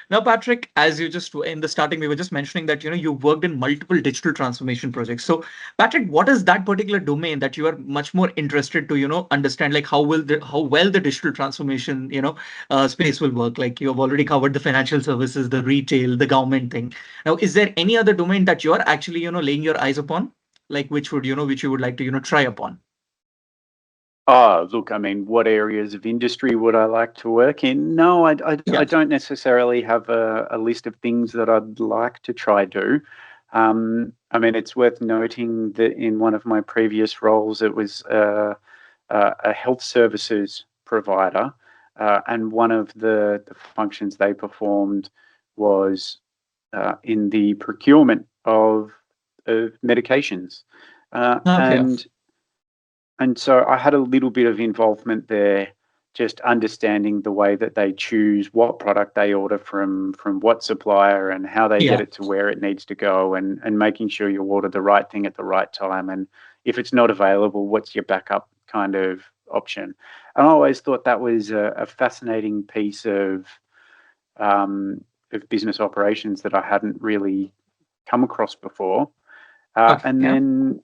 S1: Now, Patrick, as you just in the starting, we were just mentioning that you worked in multiple digital transformation projects. So, Patrick, what is that particular domain that you are much more interested to understand? Like how well the digital transformation space will work? Like you have already covered the financial services, the retail, the government thing. Now, is there any other domain that you are actually laying your eyes upon, like which you would like to try upon?
S2: Oh, look, I mean, what areas of industry would I like to work in? No, I
S1: Yeah.
S2: don't necessarily have a list of things that I'd like to try do. I mean, it's worth noting that in one of my previous roles, it was a health services provider, and one of the functions they performed was in the procurement of medications. Uh,
S1: Okay.
S2: and and so I had a little bit of involvement there, just understanding the way that they choose what product they order from what supplier and how they get
S1: Yeah.
S2: it to where it needs to go, and making sure you order the right thing at the right time. And if it's not available, what's your backup kind of option? And I always thought that was a fascinating piece of business operations that I hadn't really come across before.
S1: Okay.
S2: And
S1: Yeah.
S2: then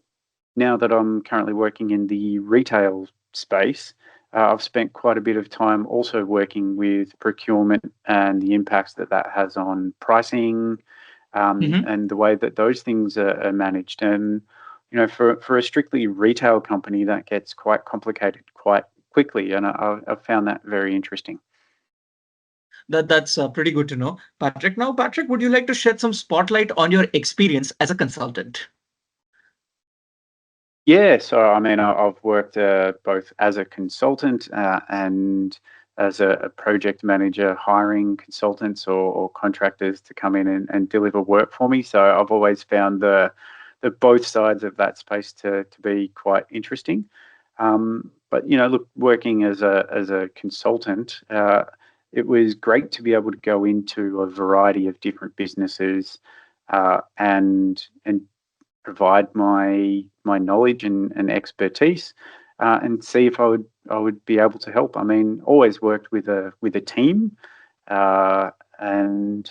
S2: now that I'm currently working in the retail space, I've spent quite a bit of time also working with procurement and the impacts that that has on pricing,
S1: Hmm.
S2: and the way that those things are managed. And for a strictly retail company, that gets quite complicated quite quickly, and I've found that very interesting.
S1: That's pretty good to know, Patrick. Now, Patrick, would you like to shed some spotlight on your experience as a consultant?
S2: Yeah, so I mean, I've worked both as a consultant and as a project manager, hiring consultants or contractors to come in and deliver work for me. So I've always found the both sides of that space to be quite interesting. But look, working as a consultant, it was great to be able to go into a variety of different businesses and provide my knowledge and expertise, and see if I would be able to help. I mean, always worked with a team, uh, and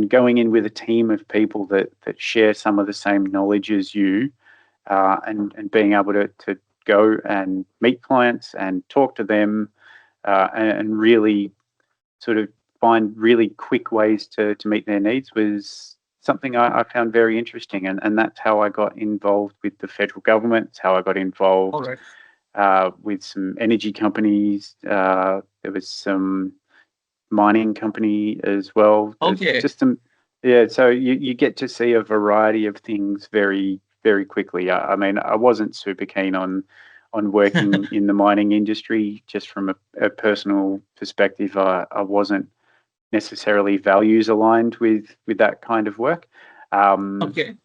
S2: going in with a team of people that share some of the same knowledge as you, and being able to go and meet clients and talk to them, and really sort of find really quick ways to meet their needs was something I found very interesting. And that's how I got involved with the federal government. It's how I got
S1: All
S2: involved
S1: right.
S2: with some energy companies. There was some mining company as well. It's
S1: Okay.
S2: just yeah. So you get to see a variety of things very very quickly. I mean, I wasn't super keen on working in the mining industry just from a personal perspective. I wasn't necessarily values aligned with that kind of work. Um,
S1: Okay.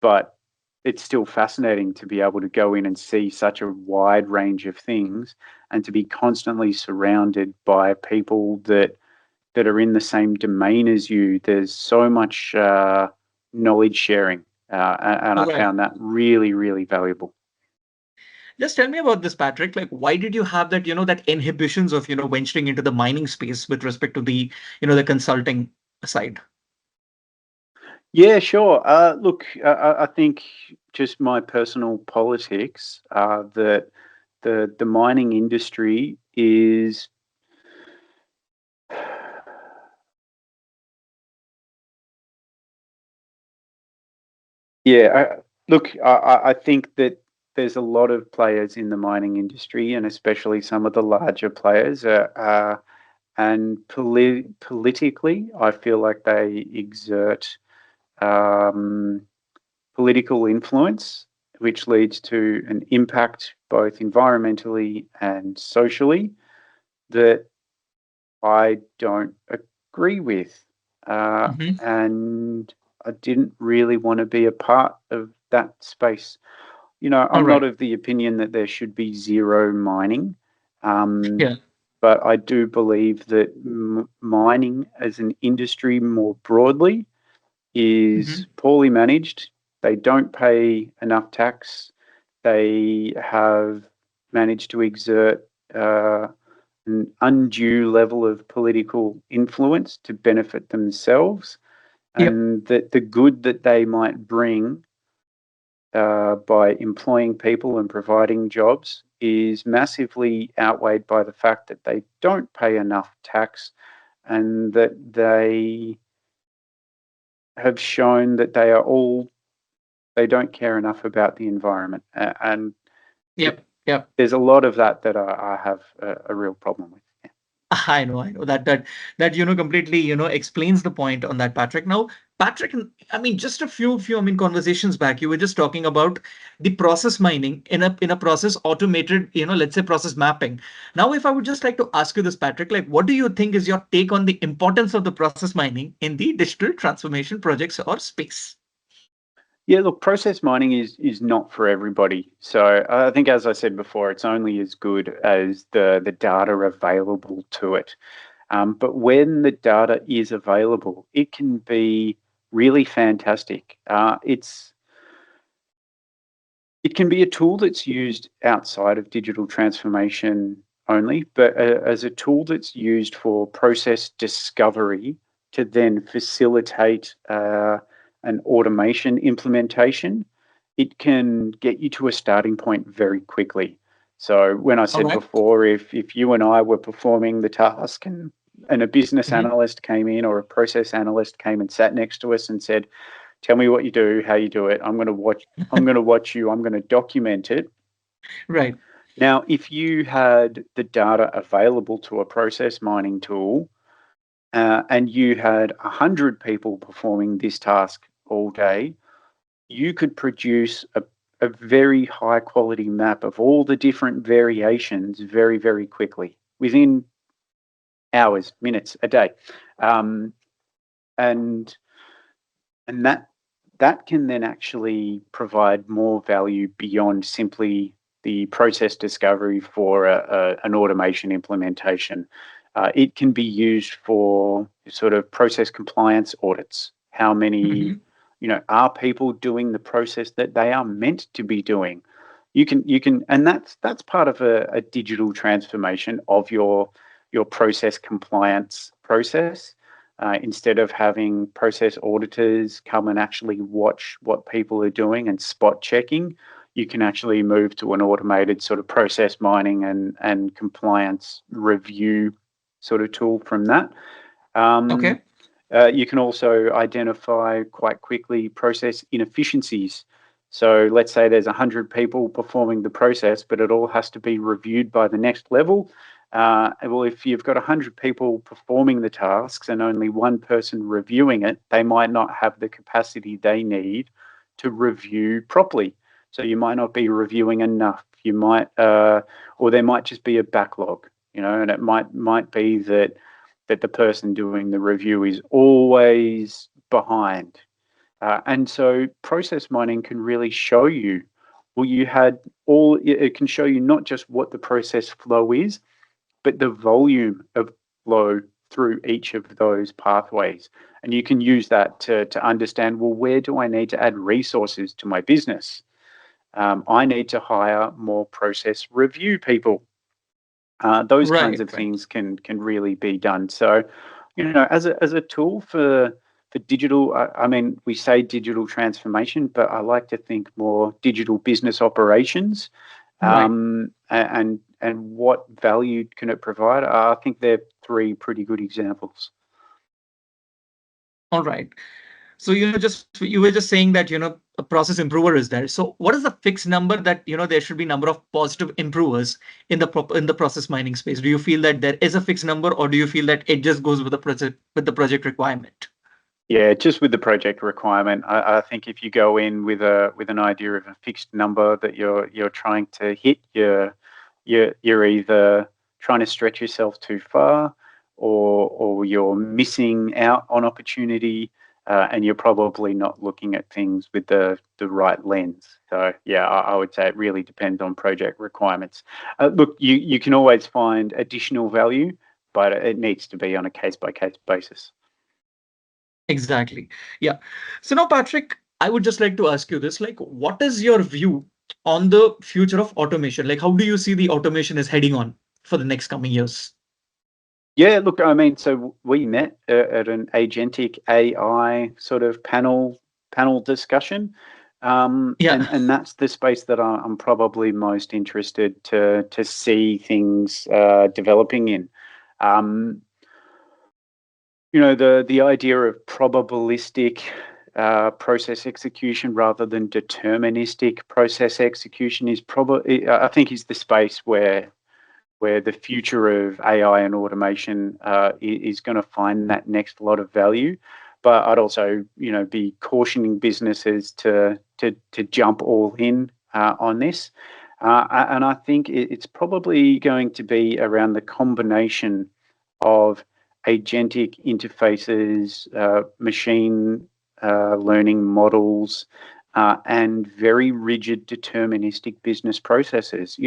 S2: but it's still fascinating to be able to go in and see such a wide range of things and to be constantly surrounded by people that are in the same domain as you. There's so much knowledge sharing, and
S1: All
S2: I
S1: right.
S2: found that really, really valuable.
S1: Just tell me about this, Patrick. Like, why did you have that, that inhibitions of, venturing into the mining space with respect to the, the consulting side?
S2: Yeah, sure. Look, I think just my personal politics that the mining industry is yeah. Look, I think that there's a lot of players in the mining industry, and especially some of the larger players. And politically, I feel like they exert um, political influence, which leads to an impact both environmentally and socially that I don't agree with.
S1: Hmm.
S2: And I didn't really want to be a part of that space. You know,
S1: All
S2: I'm not
S1: right.
S2: of the opinion that there should be zero mining, um,
S1: Yeah.
S2: but I do believe that mining as an industry more broadly is
S1: Hmm.
S2: poorly managed. They don't pay enough tax. They have managed to exert an undue level of political influence to benefit themselves,
S1: Yep.
S2: and that the good that they might bring by employing people and providing jobs is massively outweighed by the fact that they don't pay enough tax and that they have shown that they don't care enough about the environment. And it,
S1: Yep. Yep.
S2: there's a lot of that I have a real problem with.
S1: I know that completely explains the point on that, Patrick. Now, Patrick, I mean, just a few I mean conversations back, you were just talking about the process mining in a process automated, let's say process mapping. Now, if I would just like to ask you this, Patrick, like, what do you think is your take on the importance of the process mining in the digital transformation projects or space?
S2: Yeah, look, process mining is not for everybody. So I think, as I said before, it's only as good as the data available to it. But when the data is available, it can be really fantastic. It can be a tool that's used outside of digital transformation only, but as a tool that's used for process discovery to then facilitate an automation implementation, it can get you to a starting point very quickly. So when I
S1: All
S2: said
S1: right.
S2: before, if you and I were performing the task and a business
S1: Mhm.
S2: analyst came in or a process analyst came and sat next to us and said, tell me what you do, how you do it. I'm going to watch you. I'm going to document it.
S1: Right.
S2: Now, if you had the data available to a process mining tool and you had 100 people performing this task all day, you could produce a very high quality map of all the different variations very, very quickly within hours, minutes, a day. Um, and and that can then actually provide more value beyond simply the process discovery for an automation implementation. It can be used for sort of process compliance audits. How many,
S1: Mhm.
S2: are people doing the process that they are meant to be doing? And that's part of a digital transformation of your process compliance process. Instead of having process auditors come and actually watch what people are doing and spot checking, you can actually move to an automated sort of process mining and compliance review sort of tool from that. Um,
S1: Okay.
S2: you can also identify quite quickly process inefficiencies. So let's say there's 100 people performing the process, but it all has to be reviewed by the next level. Well, if you've got 100 people performing the tasks and only one person reviewing it, they might not have the capacity they need to review properly. So you might not be reviewing enough. You might, or there might just be a backlog, and it might be that the person doing the review is always behind. And so process mining can really show you, well, it can show you not just what the process flow is, but the volume of flow through each of those pathways. And you can use that to understand, well, where do I need to add resources to my business? I need to hire more process review people. Those kinds
S1: Right,
S2: of
S1: right.
S2: things can really be done. So, as a tool for digital, I mean, we say digital transformation, but I like to think more digital business operations.
S1: Right.
S2: And what value can it provide? I think they're three pretty good examples.
S1: All right. So, just you were just saying that, a process improver is there. So what is the fixed number that, there should be number of positive improvers in the process mining space? Do you feel that there is a fixed number, or do you feel that it just goes with the project requirement?
S2: Yeah, just with the project requirement, I think if you go in with an idea of a fixed number that you're trying to hit, you're either trying to stretch yourself too far, or you're missing out on opportunity, and you're probably not looking at things with the right lens. So yeah, I would say it really depends on project requirements. Look, you can always find additional value, but it needs to be on a case by case basis.
S1: Exactly. Yeah. So now, Patrick, I would just like to ask you this, like, what is your view on the future of automation? Like, how do you see the automation is heading on for the next coming years?
S2: Yeah, look, I mean, so we met at an agentic AI sort of panel discussion,
S1: Yeah.
S2: and that's the space that I'm probably most interested to see things developing in. Um, the idea of probabilistic process execution rather than deterministic process execution is probably, I think, is the space where the future of AI and automation is going to find that next lot of value. But I'd also, be cautioning businesses to jump all in on this. And I think it's probably going to be around the combination of agentic interfaces, machine learning models, and very rigid deterministic business processes.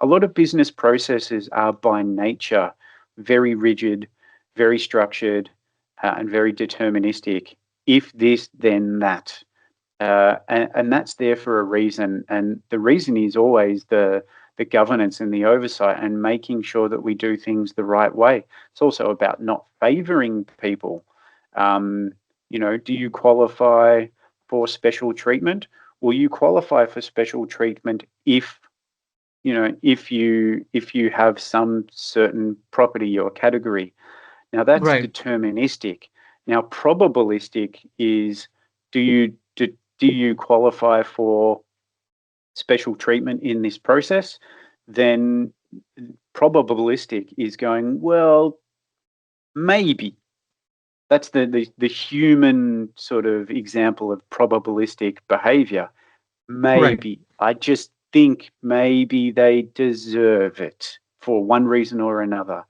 S2: A lot of business processes are by nature very rigid, very structured, and very deterministic. If this, then that. And that's there for a reason. And the reason is always the governance and the oversight and making sure that we do things the right way. It's also about not favoring people. Do you qualify for special treatment? Will you qualify for special treatment if you have some certain property or category? Now that's
S1: Right.
S2: deterministic. Now probabilistic is, do you qualify for special treatment in this process? Then probabilistic is going, well, maybe. That's the human sort of example of probabilistic behavior.
S1: Right.
S2: Maybe. I just think maybe they deserve it for one reason or another.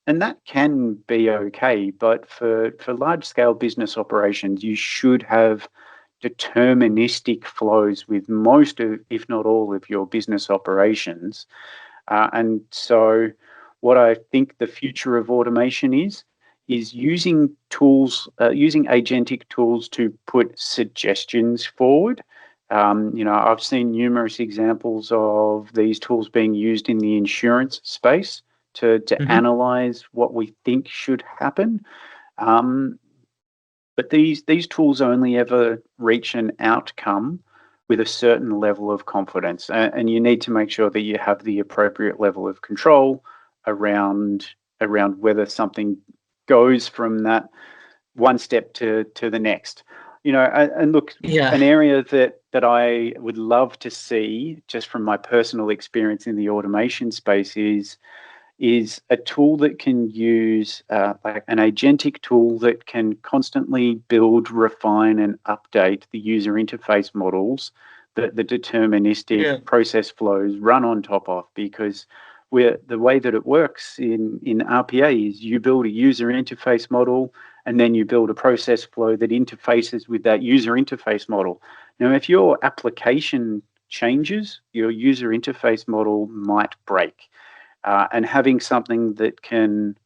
S2: And that can be okay, but for large scale business operations, you should have deterministic flows with most of, if not all, of your business operations. And so, what I think the future of automation is using tools, using agentic tools to put suggestions forward. I've seen numerous examples of these tools being used in the insurance space to
S1: Hmm.
S2: analyze what we think should happen. Um, but these tools only ever reach an outcome with a certain level of confidence, and you need to make sure that you have the appropriate level of control around whether something goes from that one step to the next. And look,
S1: Yeah.
S2: an area that that I would love to see, just from my personal experience in the automation space, is a tool that can use like an agentic tool that can constantly build, refine, and update the user interface models that the deterministic
S1: Yeah.
S2: process flows run on top of. Because the way that it works in RPA is you build a user interface model and then you build a process flow that interfaces with that user interface model. Now, if your application changes, your user interface model might break. And having something that can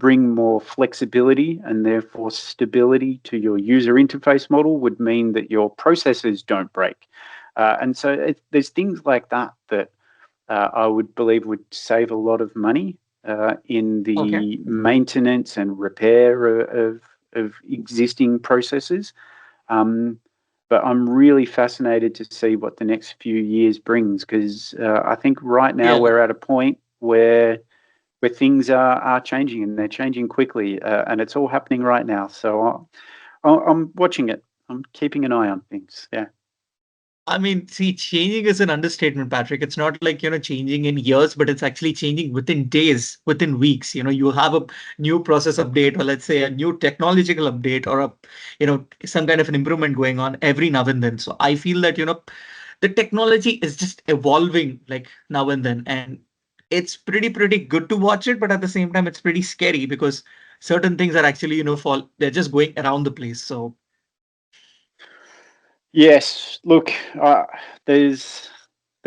S2: bring more flexibility and therefore stability to your user interface model would mean that your processes don't break. And so there's things like that that I would believe would save a lot of money in
S1: Okay.
S2: the maintenance and repair of existing processes. Um, but I'm really fascinated to see what the next few years brings, because I think right now
S1: Yeah.
S2: we're at a point where things are changing, and they're changing quickly, and it's all happening right now. So I'm watching it. I'm keeping an eye on things. Yeah.
S1: I mean, see, changing is an understatement, Patrick. It's not like, changing in years, but it's actually changing within days, within weeks. You have a new process update, or let's say a new technological update, or some kind of an improvement going on every now and then. So I feel that, the technology is just evolving like now and then. And it's pretty good to watch it, but at the same time, it's pretty scary because certain things are actually, they're just going around the place. So
S2: Yes. Look, there's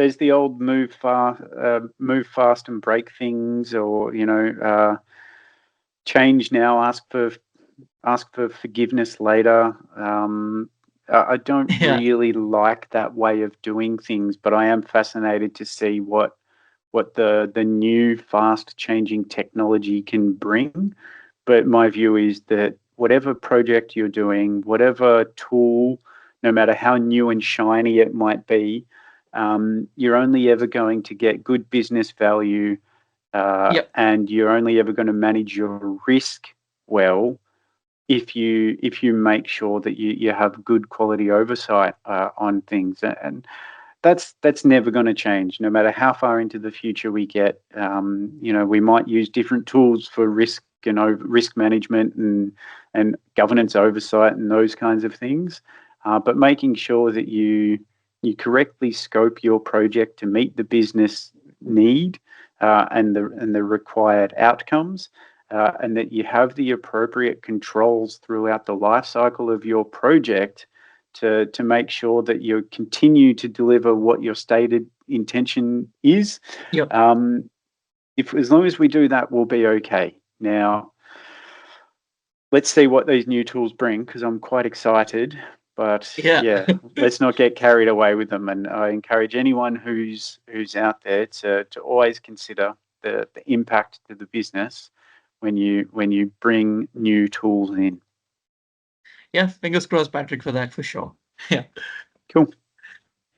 S2: there's the old move fast and break things, or change now, ask for forgiveness later. I don't
S1: yeah,
S2: really like that way of doing things, but I am fascinated to see what the new fast changing technology can bring. But my view is that whatever project you're doing, whatever tool, no matter how new and shiny it might be, you're only ever going to get good business value,
S1: yep,
S2: and you're only ever going to manage your risk well if you make sure that you have good quality oversight on things. And that's never going to change, no matter how far into the future we get. We might use different tools for risk and risk management and governance oversight and those kinds of things, but making sure that you correctly scope your project to meet the business need and the required outcomes, and that you have the appropriate controls throughout the life cycle of your project to make sure that you continue to deliver what your stated intention is.
S1: yep,
S2: Um, if as long as we do that, we'll be okay. Now, let's see what these new tools bring, because I'm quite excited. But
S1: yeah.
S2: yeah, let's not get carried away with them. And I encourage anyone who's out there to always consider the impact to the business when you bring new tools in.
S1: Yeah, fingers crossed, Patrick, for that for sure. Yeah,
S2: Cool.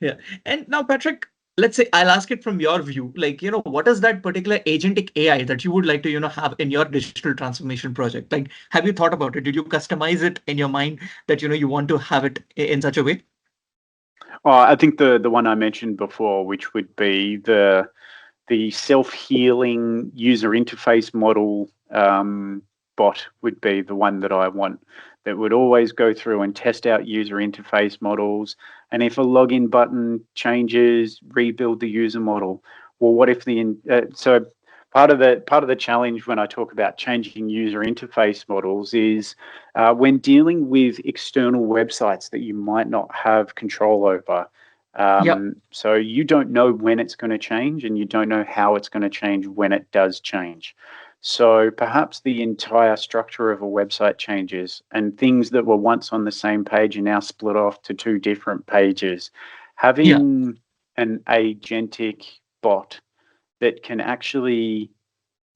S1: yeah. And now, Patrick, let's say I'll ask it from your view. Like, what is that particular agentic AI that you would like to, have in your digital transformation project? Like, have you thought about it? Did you customize it in your mind that, you want to have it in such a way?
S2: I think the one I mentioned before, which would be the self-healing user interface model, bot, would be the one that I want, that would always go through and test out user interface models. And if a login button changes, rebuild the user model. Well, what if so part of the challenge when I talk about changing user interface models is when dealing with external websites that you might not have control over.
S1: Yep.
S2: So you don't know when it's going to change, and you don't know how it's going to change when it does change. So perhaps the entire structure of a website changes, and things that were once on the same page are now split off to two different pages.
S1: Yeah.
S2: Having an agentic bot that can actually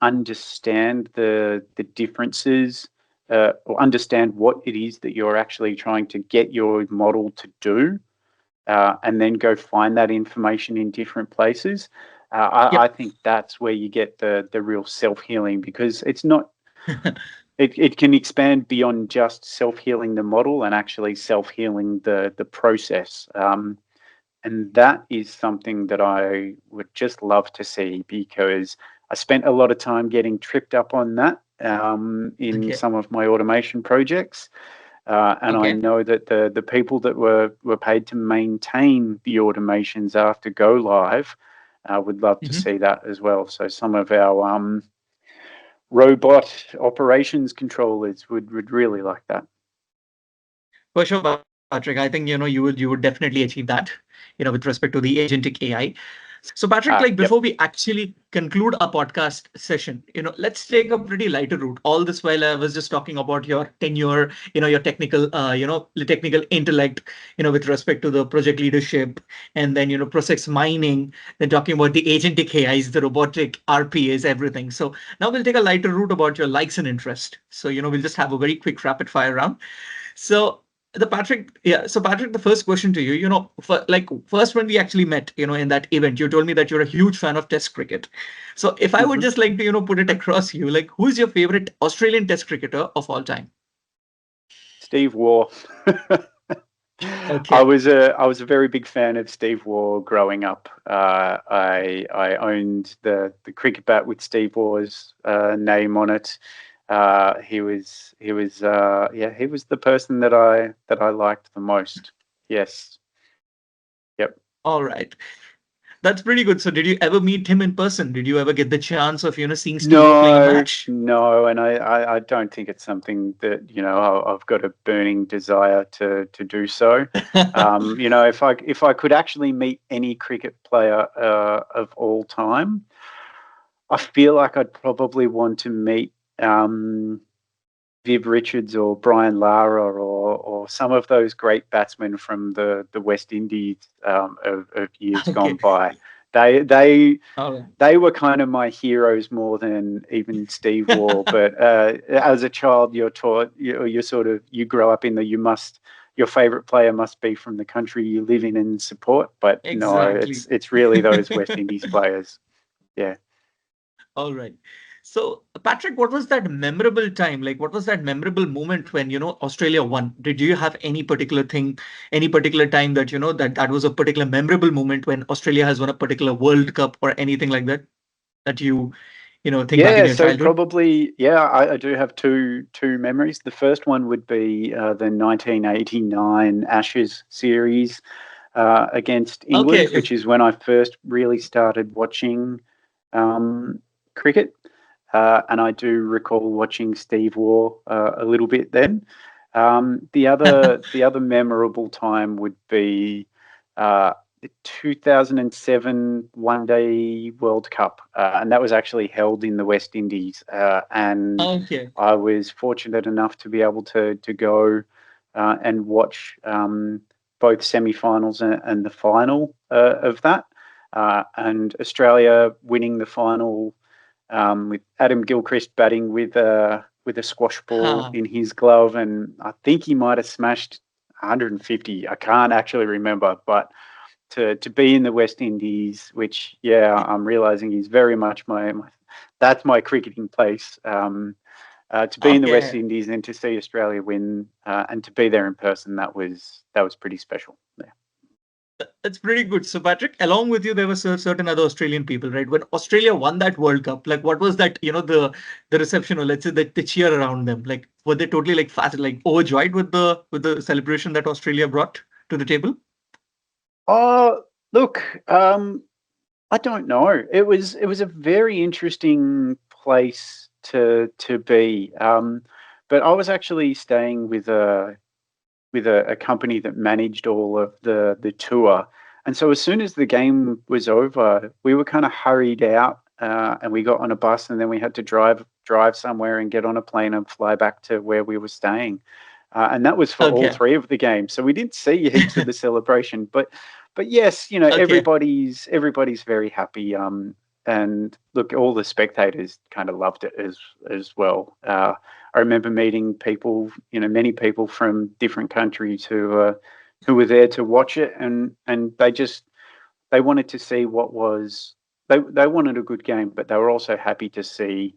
S2: understand the differences, or understand what it is that you're actually trying to get your model to do, and then go find that information in different places. I
S1: Yep.
S2: think that's where you get the real self healing, because it's not. it can expand beyond just self-healing the model and actually self-healing the process. And that is something that I would just love to see, because I spent a lot of time getting tripped up on that in
S1: Okay.
S2: some of my automation projects. And I
S1: Okay.
S2: know that the people that were paid to maintain the automations after go live would love to
S1: Mhm.
S2: see that as well. So some of our robot operations controllers would really like that.
S1: For sure, Patrick. I think you would definitely achieve that, with respect to the agentic AI. So, Patrick, like before
S2: Yep.
S1: we actually conclude our podcast session, let's take a pretty lighter route. All this while I was just talking about your tenure, your technical, the technical intellect, with respect to the project leadership, and then process mining, then talking about the agentic AIs, the robotic RPAs, everything. So now we'll take a lighter route about your likes and interest. So we'll just have a very quick rapid fire round. So so Patrick, the first question to you, first when we actually met, in that event, you told me that you're a huge fan of Test cricket. So if I would
S2: Hmm.
S1: just like to, put it across you, like who's your favorite Australian Test cricketer of all time?
S2: Steve Waugh.
S1: Okay.
S2: I was a very big fan of Steve Waugh growing up. I owned the cricket bat with Steve Waugh's name on it. He was the person that I liked the most. Yes. Yep.
S1: All right. That's pretty good. So did you ever meet him in person? Did you ever get the chance of, seeing Steve playing a
S2: No,
S1: match?
S2: no, and I don't think it's something that I've got a burning desire to do so. If I could actually meet any cricket player of all time, I feel like I'd probably want to meet Viv Richards or Brian Lara or some of those great batsmen from the West Indies of years gone
S1: Okay.
S2: by. They they
S1: All right.
S2: they were kind of my heroes more than even Steve Waugh. But as a child, you're taught, you grow up in your favorite player must be from the country you live in and support. But no,
S1: Exactly.
S2: it's really those West Indies players. Yeah.
S1: All right. So, Patrick, what was that memorable time? Like, what was that memorable moment when, Australia won? Did you have any particular thing, any particular time that, that was a particular memorable moment when Australia has won a particular World Cup or anything like that, that you think back in
S2: Yeah,
S1: your
S2: so
S1: childhood?
S2: probably, yeah, I do have two memories. The first one would be the 1989 Ashes series against England,
S1: Okay.
S2: which is when I first really started watching cricket. And I do recall watching Steve Waugh a little bit then. The other memorable time would be the 2007 One Day World Cup, and that was actually held in the West Indies. And
S1: Okay.
S2: I was fortunate enough to be able to go and watch both semi-finals and the final of that, and Australia winning the final with Adam Gilchrist batting with a squash ball
S1: Huh.
S2: in his glove, and I think he might have smashed 150. I can't actually remember, but to be in the West Indies, which I'm realizing is very much my that's my cricketing place. To be in the West
S1: Okay.
S2: Indies and to see Australia win and to be there in person, that was pretty special. Yeah.
S1: That's pretty good. So, Patrick, along with you, there were certain other Australian people, right? When Australia won that World Cup, like what was that, the reception, or let's say the cheer around them? Like, were they totally like fast, like overjoyed with the celebration that Australia brought to the table?
S2: Oh, look, I don't know. It was a very interesting place to be. But I was actually staying with a company that managed all of the tour. And so as soon as the game was over, we were kind of hurried out and we got on a bus, and then we had to drive somewhere and get on a plane and fly back to where we were staying. And that was for all
S1: Okay.
S2: three of the games. So we didn't see heaps of the celebration, but yes,
S1: Okay.
S2: everybody's very happy. And look, all the spectators kind of loved it as well. I remember meeting people, many people from different countries who were there to watch it, and they wanted to see what was they wanted a good game, but they were also happy to see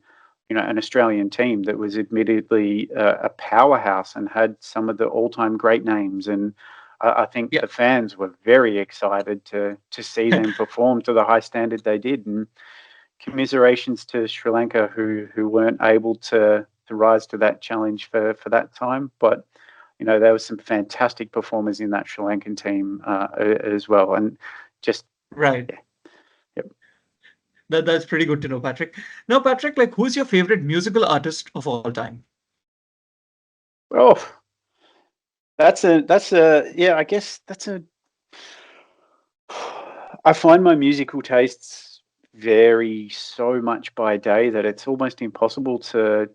S2: an Australian team that was admittedly a powerhouse and had some of the all-time great names. And I think
S1: Yeah.
S2: the fans were very excited to see them perform to the high standard they did. And commiserations to Sri Lanka who weren't able to rise to that challenge for that time. But there was some fantastic performers in that Sri Lankan team as well. And just
S1: Right.
S2: yeah, yep.
S1: That's pretty good to know, Patrick. Now, Patrick, like, who's your favorite musical artist of all time?
S2: Oh, that's a yeah. I guess that's a. I find my musical tastes vary so much by day that it's almost impossible to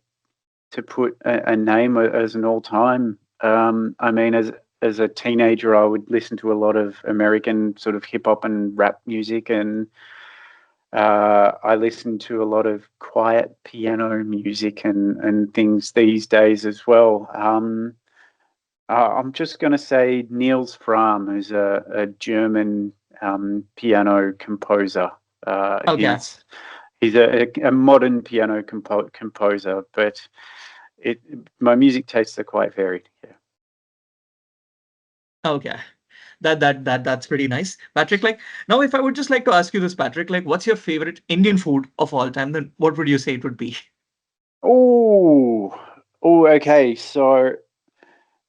S2: put a name as an all time. I mean, as a teenager, I would listen to a lot of American sort of hip hop and rap music, and I listen to a lot of quiet piano music and things these days as well. I'm just going to say Niels Fram, who's a German piano composer.
S1: Okay.
S2: He's a modern piano composer, but my music tastes are quite varied. Yeah.
S1: Okay. That's pretty nice. Patrick, like, now if I would just like to ask you this, Patrick, like, what's your favorite Indian food of all time? Then what would you say it would be?
S2: Oh, okay. So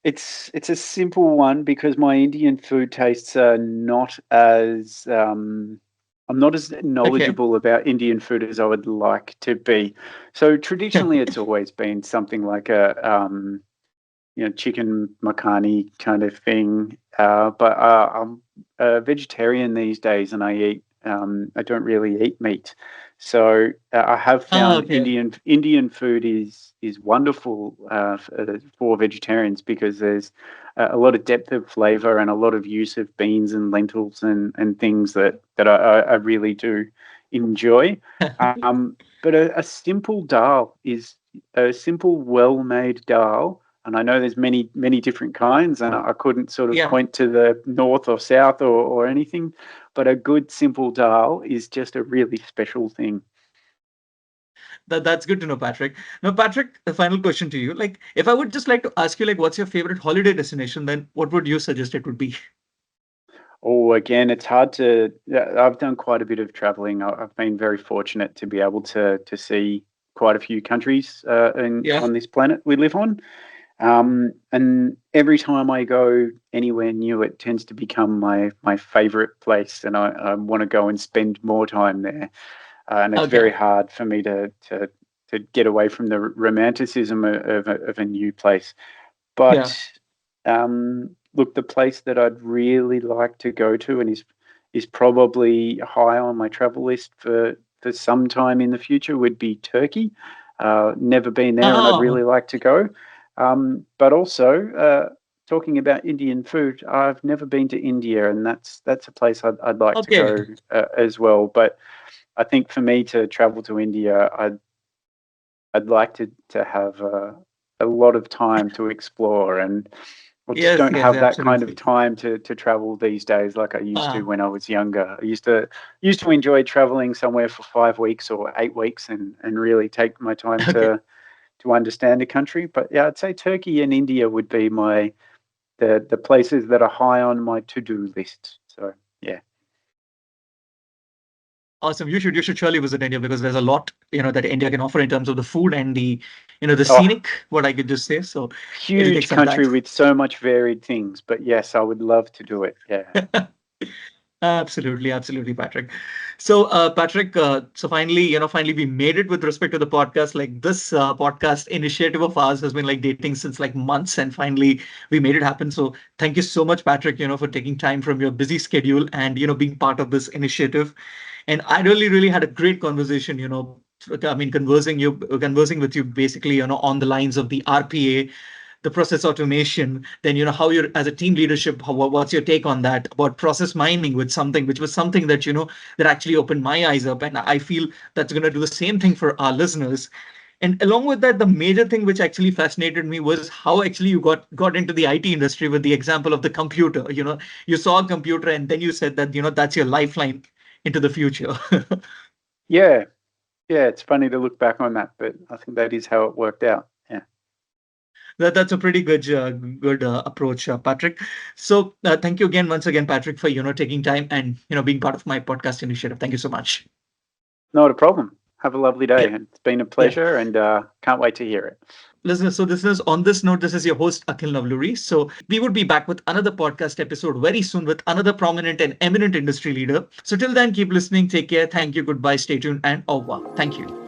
S2: it's a simple one because my Indian food tastes are not as I'm not as
S1: Okay.
S2: knowledgeable about Indian food as I would like to be. So traditionally, it's always been something like a chicken makhani kind of thing. But I'm a vegetarian these days, and I don't really eat meat. So I have
S1: Ah,
S2: found
S1: okay.
S2: Indian food is wonderful for vegetarians because there's a lot of depth of flavor and a lot of use of beans and lentils and things that I really do enjoy. But a simple dal is a simple, well-made dal, and I know there's many different kinds, and I couldn't sort of
S1: Yeah.
S2: point to the north or south or anything, but a good simple dal is just a really special thing.
S1: That's good to know, Patrick. Now, Patrick, the final question to you. Like, if I would just like to ask you, like, what's your favorite holiday destination, then what would you suggest it would be?
S2: Oh, again, it's hard to. Yeah, I've done quite a bit of traveling. I've been very fortunate to be able to see quite a few countries
S1: Yeah.
S2: on this planet we live on. And every time I go anywhere new, it tends to become my favorite place, and I want to go and spend more time there. And it's
S1: Okay.
S2: very hard for me to get away from the romanticism of a new place.
S1: Yeah.
S2: But look, the place that I'd really like to go to and is probably high on my travel list for some time in the future would be Turkey. Never been there, and I'd
S1: Oh,
S2: really like to go. But also, talking about Indian food, I've never been to India, and that's a place I'd like to
S1: okay.
S2: go as well. But I think for me to travel to India, I'd like to have a lot of time to explore, and I just
S1: Yes,
S2: don't
S1: yes,
S2: have that kind of
S1: absolutely.
S2: time to travel these days like I used to
S1: Ah,
S2: when I was younger. I used to enjoy traveling somewhere for 5 weeks or 8 weeks and really take my time
S1: okay.
S2: to understand a country. But yeah, I'd say Turkey and India would be the places that are high on my to-do list. So yeah.
S1: Awesome. You should surely visit India because there's a lot, that India can offer in terms of the food and the
S2: Oh,
S1: scenic, what I could just say. So it'll take
S2: huge
S1: some time.
S2: country with so much varied things. But yes, I would love to do it. Yeah.
S1: Absolutely, absolutely, Patrick. So, Patrick, so finally we made it with respect to the podcast. Like this podcast initiative of ours has been like dating since like months, and finally we made it happen. So, thank you so much, Patrick, for taking time from your busy schedule and being part of this initiative. And I really had a great conversation. I mean, conversing with you basically, on the lines of the RPA, the process automation, then how you're as a team leadership, what's your take on that about process mining, which was something that that actually opened my eyes up, and I feel that's going to do the same thing for our listeners. And along with that, the major thing which actually fascinated me was how actually you got into the IT industry with the example of the computer. You saw a computer and then you said that that's your lifeline into the future.
S2: Yeah. Yeah, it's funny to look back on that, but I think that is how it worked out. Yeah.
S1: That's a pretty good approach, Patrick. So thank you again, once again, Patrick, for taking time and being part of my podcast initiative. Thank you so much.
S2: Not a problem. Have a lovely day.
S1: Yeah,
S2: It's been a
S1: yeah.
S2: pleasure, and can't wait to hear it.
S1: Listeners, on this note, this is your host, Akhil Navluri. So we would be back with another podcast episode very soon with another prominent and eminent industry leader. So till then, keep listening. Take care. Thank you. Goodbye. Stay tuned and au revoir. Thank you.